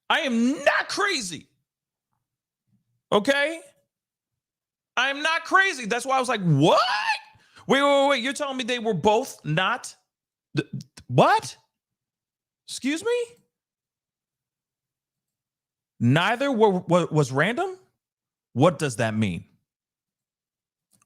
I am not crazy. Okay? I am not crazy. That's why I was like, what? Wait. You're telling me they were both not? What? Excuse me? Neither was random? What does that mean?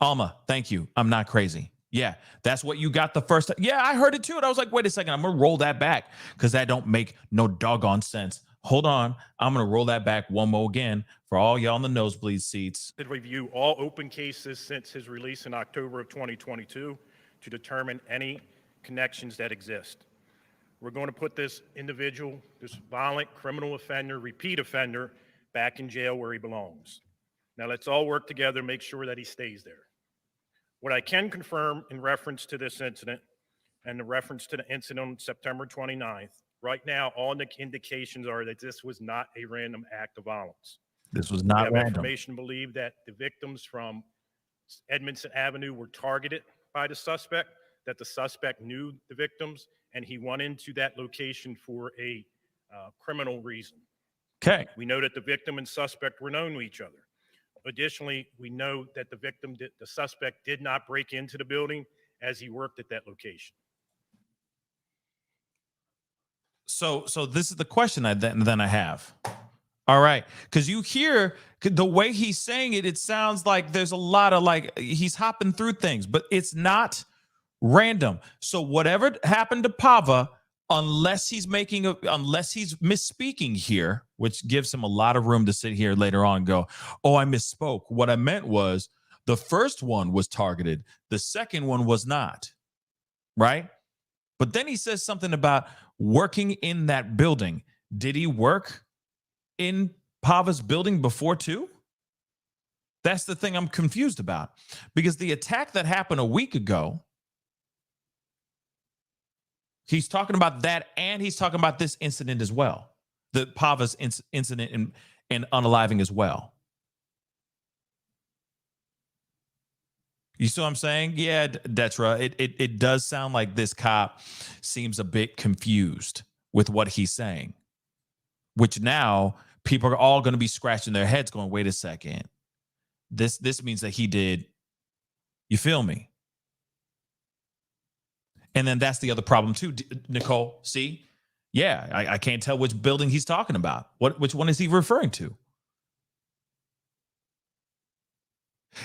Alma, thank you. I'm not crazy. Yeah, that's what you got the first time. Yeah, I heard it too. And I was like, wait a second. I'm going to roll that back because that don't make no doggone sense. Hold on. I'm going to roll that back one more again for all y'all in the nosebleed seats. Did review all open cases since his release in October of 2022 to determine any connections that exist. We're going to put this individual, this violent criminal offender, repeat offender, back in jail where he belongs. Now let's all work together to make sure that he stays there. What I can confirm in reference to this incident and the reference to the incident on September 29th, right now, all the indications are that this was not a random act of violence. This was We not have random. information to believe that the victims from Edmondson Avenue were targeted by the suspect, that the suspect knew the victims, and he went into that location for a criminal reason. Okay. We know that the victim and suspect were known to each other. Additionally, we know that the suspect did not break into the building as he worked at that location. So this is the question then I have. All right, because you hear the way he's saying it, it sounds like there's a lot of like he's hopping through things, but it's not random. So whatever happened to Pava, unless he's misspeaking here, which gives him a lot of room to sit here later on and go, oh, I misspoke. What I meant was the first one was targeted. The second one was not, right? But then he says something about working in that building. Did he work in Pava's building before too? That's the thing I'm confused about, because the attack that happened a week ago, he's talking about that, and he's talking about this incident as well. The Pava's incident and unaliving as well. You see what I'm saying? Yeah, Detra, it does sound like this cop seems a bit confused with what he's saying, which now people are all going to be scratching their heads going, wait a second. This means that he did, you feel me? And then that's the other problem too, Nicole. See? Yeah, I can't tell which building he's talking about. Which one is he referring to?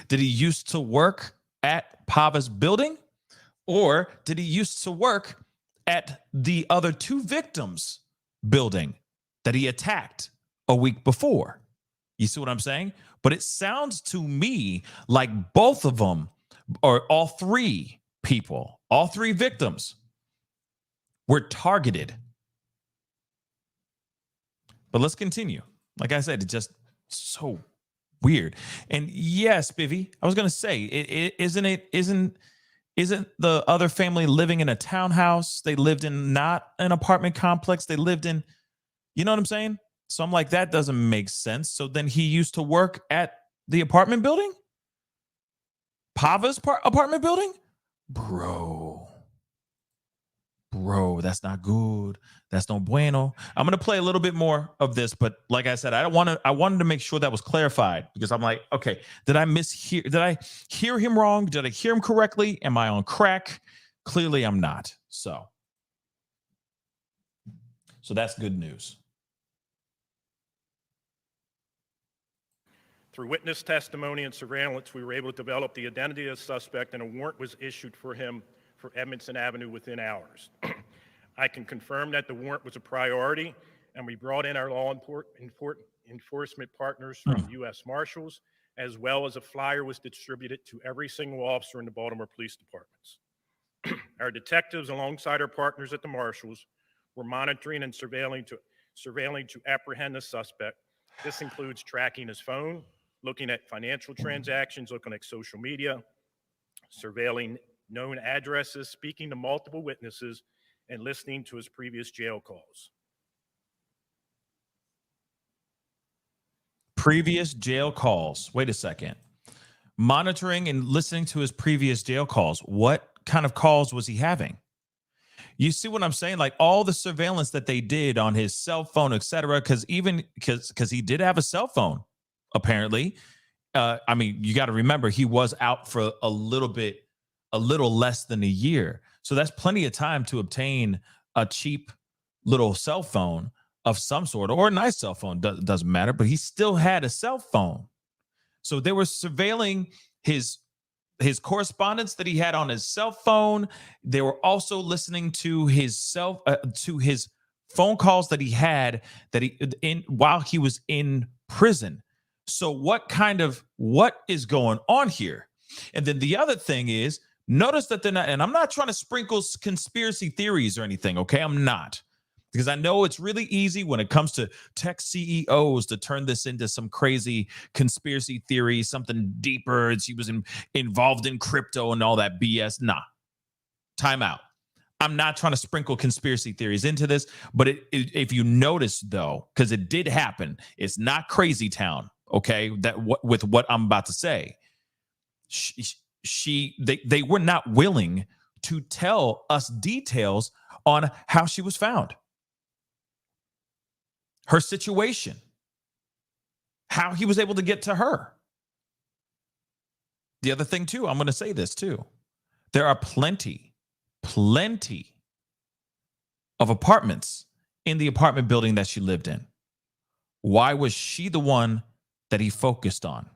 Did he used to work at Pava's building? Or did he used to work at the other two victims' building that he attacked a week before? You see what I'm saying? But it sounds to me like both of them, or all three people, all three victims, were targeted. But let's continue. Like I said, it's just so weird. And yes, Bivy, I was gonna say, isn't the other family living in a townhouse? They lived in not an apartment complex. They lived in, you know what I'm saying? So I'm like, that doesn't make sense. So then he used to work at the apartment building? Pava's apartment building? Bro, that's not good. That's no bueno. I'm going to play a little bit more of this, but like I said, I wanted to make sure that was clarified, because I'm like, okay, did I hear him wrong? Did I hear him correctly? Am I on crack? Clearly I'm not. So that's good news. Through witness testimony and surveillance, we were able to develop the identity of the suspect, and a warrant was issued for him for Edmondson Avenue within hours. I can confirm that the warrant was a priority, and we brought in our law enforcement partners from U.S. Marshals, as well as a flyer was distributed to every single officer in the Baltimore Police Departments. Our detectives, alongside our partners at the Marshals, were monitoring and surveilling to apprehend the suspect. This includes tracking his phone, looking at financial transactions, looking at social media, surveilling known addresses, speaking to multiple witnesses, and listening to his previous jail calls. Previous jail calls. Wait a second. Monitoring and listening to his previous jail calls. What kind of calls was he having? You see what I'm saying? Like all the surveillance that they did on his cell phone, et cetera, because he did have a cell phone, apparently. I mean, you got to remember, he was out for a little less than a year. So that's plenty of time to obtain a cheap little cell phone of some sort, or a nice cell phone, doesn't matter, but he still had a cell phone. So they were surveilling his correspondence that he had on his cell phone. They were also listening to his phone calls that he had while he was in prison. So what is going on here? And then the other thing is, notice that they're not, and I'm not trying to sprinkle conspiracy theories or anything, okay? I'm not. Because I know it's really easy when it comes to tech CEOs to turn this into some crazy conspiracy theory, something deeper. He was involved in crypto and all that BS. Nah, time out. I'm not trying to sprinkle conspiracy theories into this, but if you notice though, because it did happen, it's not crazy town, okay? With what I'm about to say, they were not willing to tell us details on how she was found. Her situation, how he was able to get to her. The other thing too, I'm going to say this too. There are plenty of apartments in the apartment building that she lived in. Why was she the one that he focused on?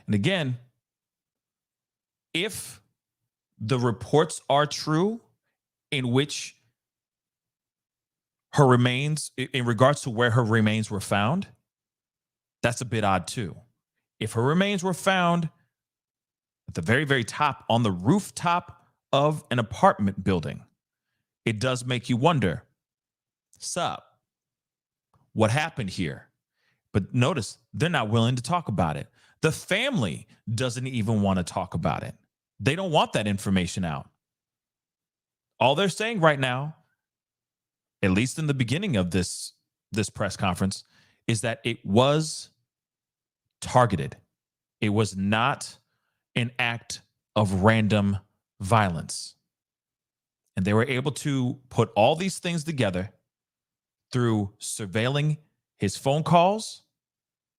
And again, if the reports are true in which her remains, in regards to where her remains were found, that's a bit odd too. If her remains were found at the very, very top, on the rooftop of an apartment building, it does make you wonder, sup, what happened here? But notice, they're not willing to talk about it. The family doesn't even want to talk about it. They don't want that information out. All they're saying right now, at least in the beginning of this press conference, is that it was targeted. It was not an act of random violence. And they were able to put all these things together through surveilling his phone calls,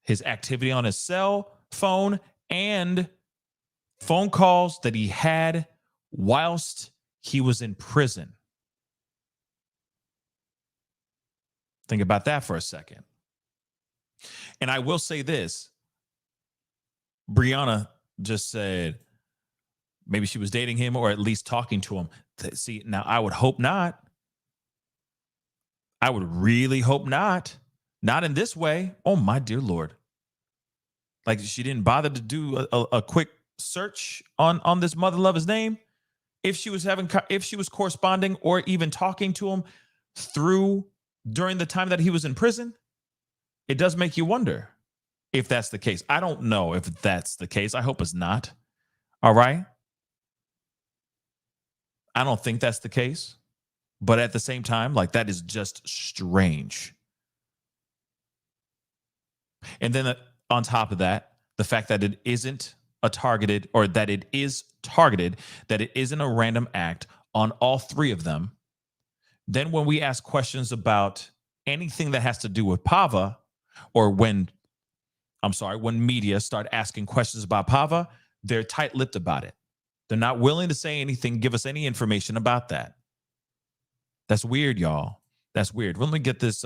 his activity on his cell phone, and phone calls that he had whilst he was in prison. Think about that for a second. And I will say this. Brianna just said, Maybe she was dating him or at least talking to him. See, now I would hope not. I would really hope not. Not in this way. Oh, my dear Lord. Like she didn't bother to do a quick search on this mother lover's name. If she was corresponding or even talking to him during the time that he was in prison, it does make you wonder if that's the case. I don't know if that's the case. I hope it's not. All right. I don't think that's the case. But at the same time, like that is just strange. And then on top of that, the fact that it isn't a targeted, or that it is targeted, that it isn't a random act on all three of them. Then when we ask questions about anything that has to do with Pava, or when media start asking questions about Pava, they're tight-lipped about it. They're not willing to say anything, give us any information about that. That's weird, y'all. That's weird. Let me get this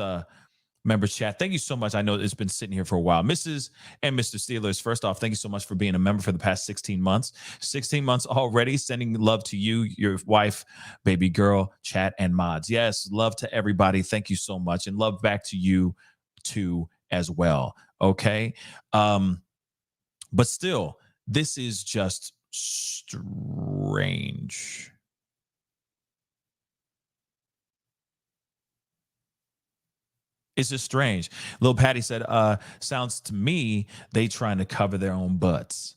members chat. Thank you so much. I know it's been sitting here for a while. Mrs. and Mr. Steelers, first off, thank you so much for being a member for the past 16 months. 16 months already. Sending love to you, your wife, baby girl, chat, and mods. Yes, love to everybody. Thank you so much. And love back to you too as well. Okay. But still, this is just strange. It's just strange. Lil Patty said, sounds to me they trying to cover their own butts.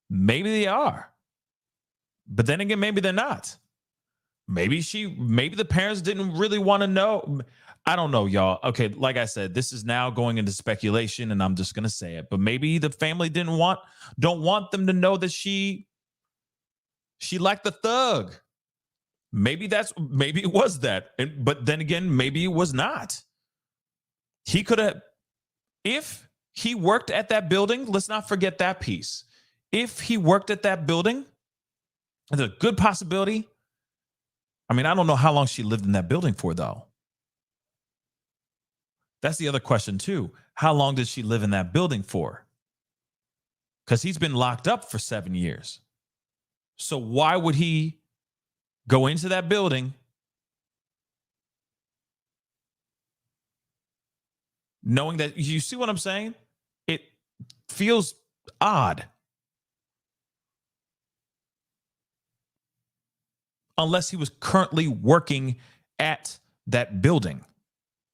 Maybe they are. But then again, maybe they're not. Maybe the parents didn't really want to know. I don't know, y'all. Okay, like I said, this is now going into speculation, and I'm just gonna say it. But maybe the family don't want them to know that she liked the thug. Maybe it was that. But then again, maybe it was not. He could have, if he worked at that building, let's not forget that piece. If he worked at that building, there's a good possibility. I mean, I don't know how long she lived in that building for, though. That's the other question, too. How long did she live in that building for? Because he's been locked up for 7 years. So why would he go into that building knowing that, you see what I'm saying? It feels odd. Unless he was currently working at that building.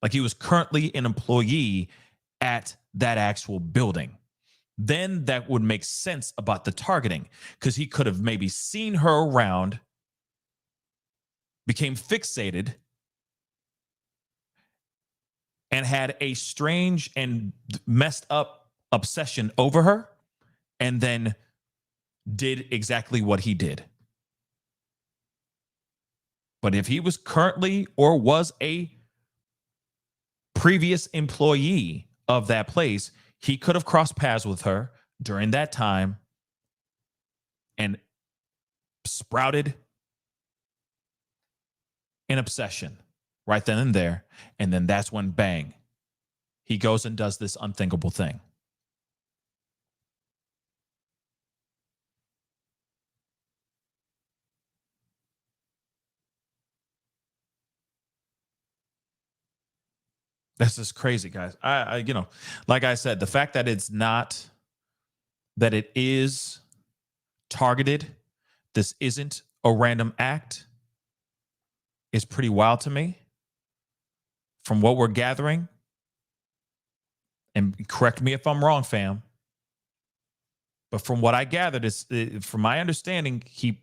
Like he was currently an employee at that actual building. Then that would make sense about the targeting, because he could have maybe seen her around, became fixated, and had a strange and messed up obsession over her, and then did exactly what he did. But if he was currently or was a previous employee of that place, he could have crossed paths with her during that time and sprouted an obsession right then and there. And then that's when, bang, he goes and does this unthinkable thing. That's just crazy, guys. I like I said, the fact that it is targeted, this isn't a random act, is pretty wild to me. From what we're gathering, and correct me if I'm wrong, fam, but from what I gathered, from my understanding, he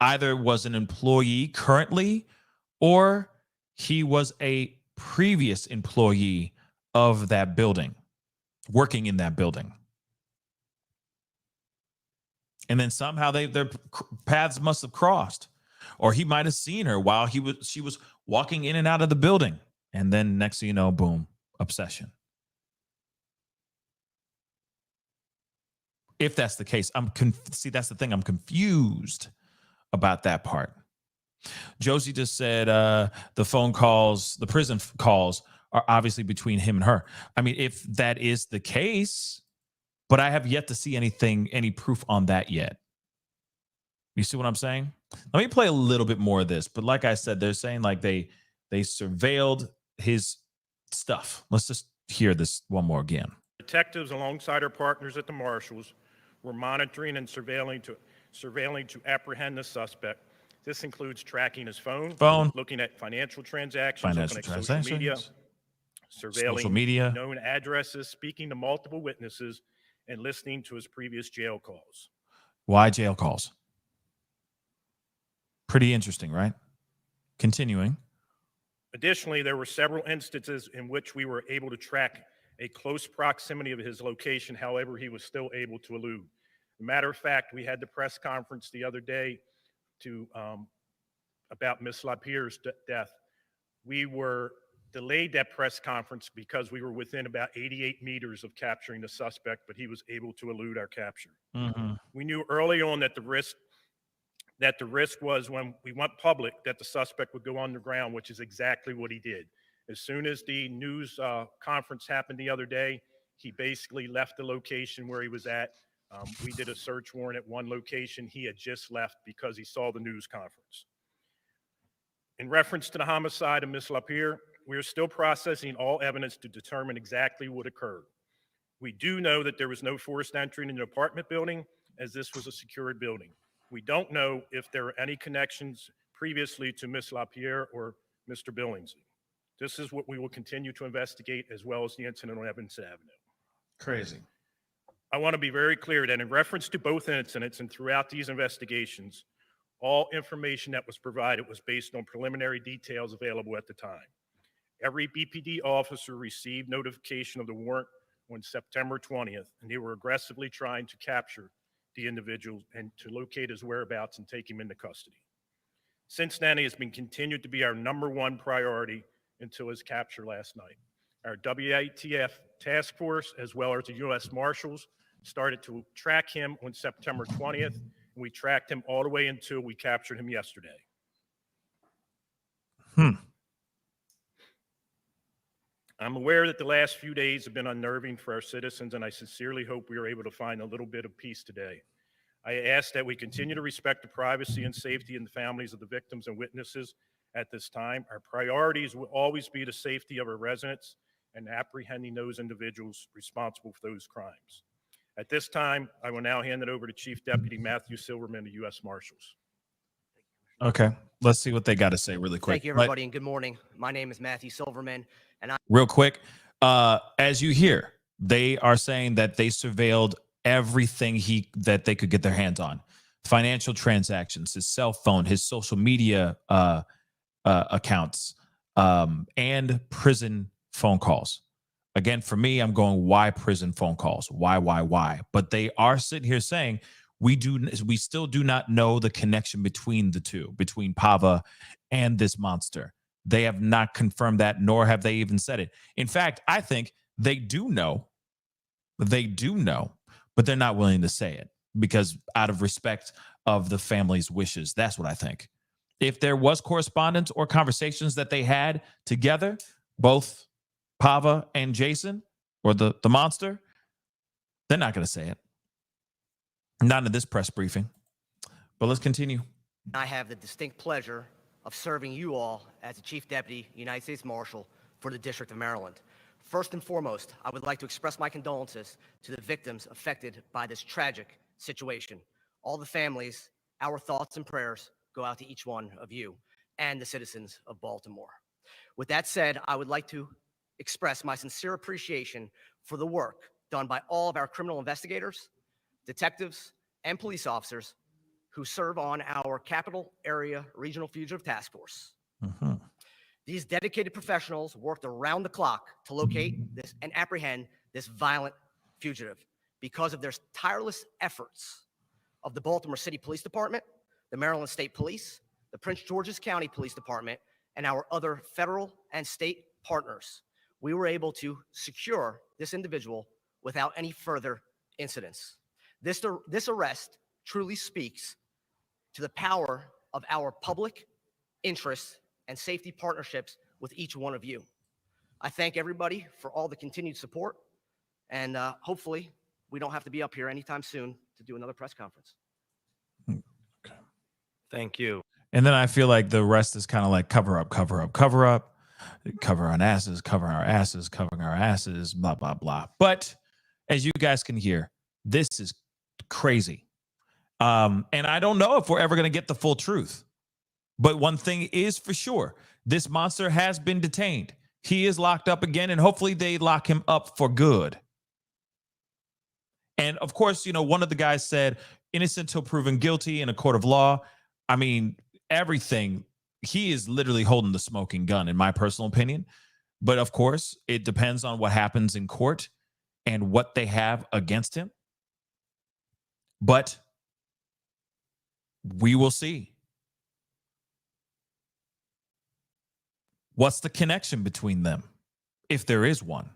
either was an employee currently, or he was a previous employee of that building, working in that building. And then somehow their paths must have crossed, or he might have seen her while she was walking in and out of the building. And then next thing you know, boom, obsession. If that's the case, that's the thing. I'm confused about that part. Josie just said the phone calls, the prison calls are obviously between him and her. I mean, if that is the case, but I have yet to see any proof on that yet. You see what I'm saying? Let me play a little bit more of this. But like I said, they're saying like they surveilled his stuff. Let's just hear this one more again. Detectives, alongside our partners at the Marshals, were monitoring and surveilling to apprehend the suspect. This includes tracking his phone, looking at financial transactions, looking at social media, surveilling media, known addresses, speaking to multiple witnesses, and listening to his previous jail calls. Why jail calls? Pretty interesting, right? Continuing. Additionally, there were several instances in which we were able to track a close proximity of his location. However, he was still able to elude. As a matter of fact, we had the press conference the other day about Miss LaPere's death. We were delayed that press conference because we were within about 88 meters of capturing the suspect, but he was able to elude our capture. We knew early on that the risk was when we went public that the suspect would go underground, which is exactly what he did. As soon as the news conference happened the other day, he basically left the location where he was at. We did a search warrant at one location. He had just left because he saw the news conference. In reference to the homicide of Ms. LaPere, we are still processing all evidence to determine exactly what occurred. We do know that there was no forced entry in the apartment building, as this was a secured building. We don't know if there are any connections previously to Ms. LaPere or Mr. Billingsley. This is what we will continue to investigate, as well as the incident on Evans Avenue. Crazy. I want to be very clear that in reference to both incidents and throughout these investigations, all information that was provided was based on preliminary details available at the time. Every BPD officer received notification of the warrant on September 20th, and they were aggressively trying to capture the individual and to locate his whereabouts and take him into custody. Since then, he has been continued to be our #1 priority until his capture last night. Our WITF task force, as well as the U.S. Marshals, started to track him on September 20th, and we tracked him all the way until we captured him yesterday. I'm aware that the last few days have been unnerving for our citizens, and I sincerely hope we are able to find a little bit of peace today. I ask that we continue to respect the privacy and safety and the families of the victims and witnesses at this time. Our priorities will always be the safety of our residents and apprehending those individuals responsible for those crimes. At this time, I will now hand it over to Chief Deputy Matthew Silverman of U.S. Marshals. Okay, let's see what they got to say really quick. Thank you, everybody, and good morning. My name is Matthew Silverman, and Real quick, as you hear, they are saying that they surveilled everything that they could get their hands on. Financial transactions, his cell phone, his social media accounts, and prison phone calls. Again, for me, I'm going, why prison phone calls? Why? But they are sitting here saying, we still do not know the connection between the two, between Pava and this monster. They have not confirmed that, nor have they even said it. In fact, I think they do know, but they're not willing to say it because out of respect of the family's wishes. That's what I think. If there was correspondence or conversations that they had together, both Pava and Jason, or the monster, they're not going to say it. Not in this press briefing. But let's continue. I have the distinct pleasure of serving you all as the Chief Deputy United States Marshal for the District of Maryland. First and foremost, I would like to express my condolences to the victims affected by this tragic situation. All the families, our thoughts and prayers go out to each one of you and the citizens of Baltimore. With that said, I would like to express my sincere appreciation for the work done by all of our criminal investigators, detectives, and police officers who serve on our Capital Area Regional Fugitive Task Force. These dedicated professionals worked around the clock to locate this and apprehend this violent fugitive. Because of their tireless efforts of the Baltimore City Police Department, the Maryland State Police, the Prince George's County Police Department, and our other federal and state partners, we were able to secure this individual without any further incidents. This arrest truly speaks to the power of our public interest and safety partnerships with each one of you. I thank everybody for all the continued support, and hopefully we don't have to be up here anytime soon to do another press conference. Thank you. And then I feel like the rest is kind of like cover up, cover up, cover up, cover on asses, covering our asses, covering our asses, blah, blah, blah. But as you guys can hear, this is crazy. And I don't know if we're ever going to get the full truth. But one thing is for sure, this monster has been detained. He is locked up again, and hopefully they lock him up for good. And of course, you know, one of the guys said, innocent till proven guilty in a court of law. I mean, everything. He is literally holding the smoking gun, in my personal opinion. But of course, it depends on what happens in court and what they have against him. But we will see. What's the connection between them, if there is one?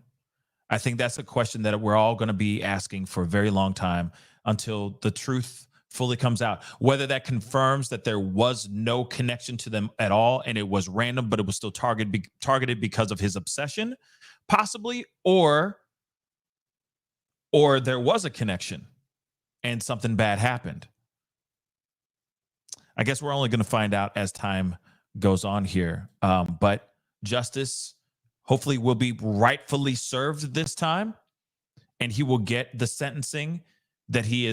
I think that's a question that we're all going to be asking for a very long time until the truth fully comes out. Whether that confirms that there was no connection to them at all and it was random, but it was still targeted because of his obsession, possibly, or there was a connection and something bad happened. I guess we're only going to find out as time goes on here. But justice hopefully will be rightfully served this time, and he will get the sentencing that he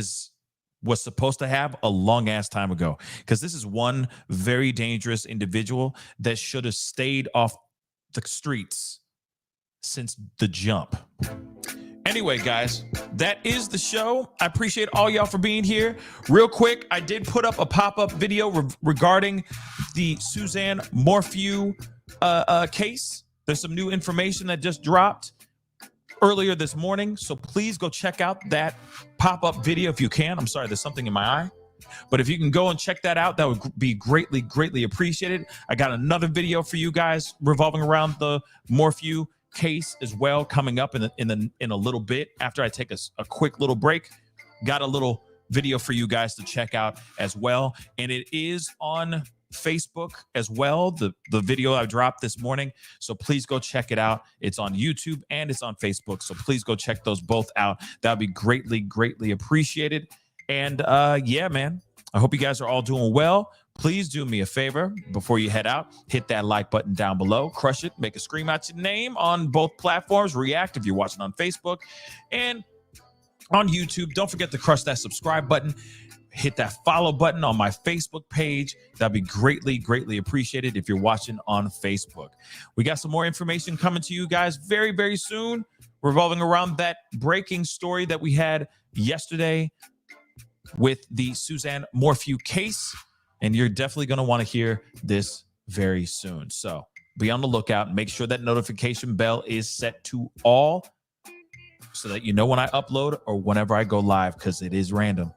was supposed to have a long ass time ago. Because this is one very dangerous individual that should have stayed off the streets since the jump. Anyway, guys, that is the show. I appreciate all y'all for being here. Real quick, I did put up a pop-up video regarding the Suzanne Morphew case. There's some new information that just dropped earlier this morning, so please go check out that pop-up video if you can. I'm sorry, there's something in my eye. But if you can go and check that out, that would be greatly, greatly appreciated. I got another video for you guys revolving around the Morphew case as well, coming up in a little bit after I take a quick little break. Got a little video for you guys to check out as well, and it is on Facebook as well, the video I dropped this morning, so please go check it out. It's on YouTube and it's on Facebook, so please go check those both out. That would be greatly, greatly appreciated. And yeah, man, I hope you guys are all doing well. Please do me a favor before you head out. Hit that like button down below. Crush it. Make a scream out your name on both platforms. React if you're watching on Facebook and on YouTube. Don't forget to crush that subscribe button. Hit that follow button on my Facebook page. That'd be greatly, greatly appreciated if you're watching on Facebook. We got some more information coming to you guys very, very soon, revolving around that breaking story that we had yesterday with the Suzanne Morphew case. And you're definitely going to want to hear this very soon. So be on the lookout. Make sure that notification bell is set to all so that you know when I upload or whenever I go live, because it is random.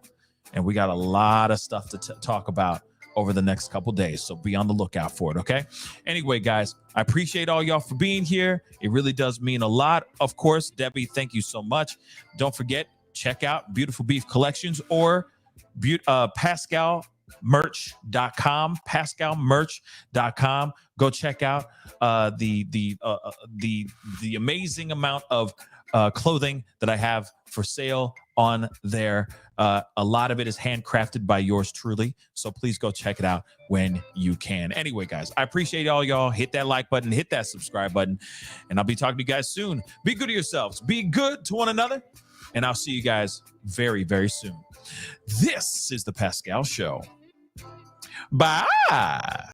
And we got a lot of stuff to talk about over the next couple days. So be on the lookout for it, okay? Anyway, guys, I appreciate all y'all for being here. It really does mean a lot. Of course, Debbie, thank you so much. Don't forget, check out Beautiful Beef Collections or PascalMerch.com. PascalMerch.com. Go check out the amazing amount of clothing that I have for sale on there. A lot of it is handcrafted by yours truly, so please go check it out when you can. Anyway, guys, I appreciate all y'all. Hit that like button, hit that subscribe button, and I'll be talking to you guys soon. Be good to yourselves, be good to one another, and I'll see you guys very, very soon. This is the Pascal Show. Bye.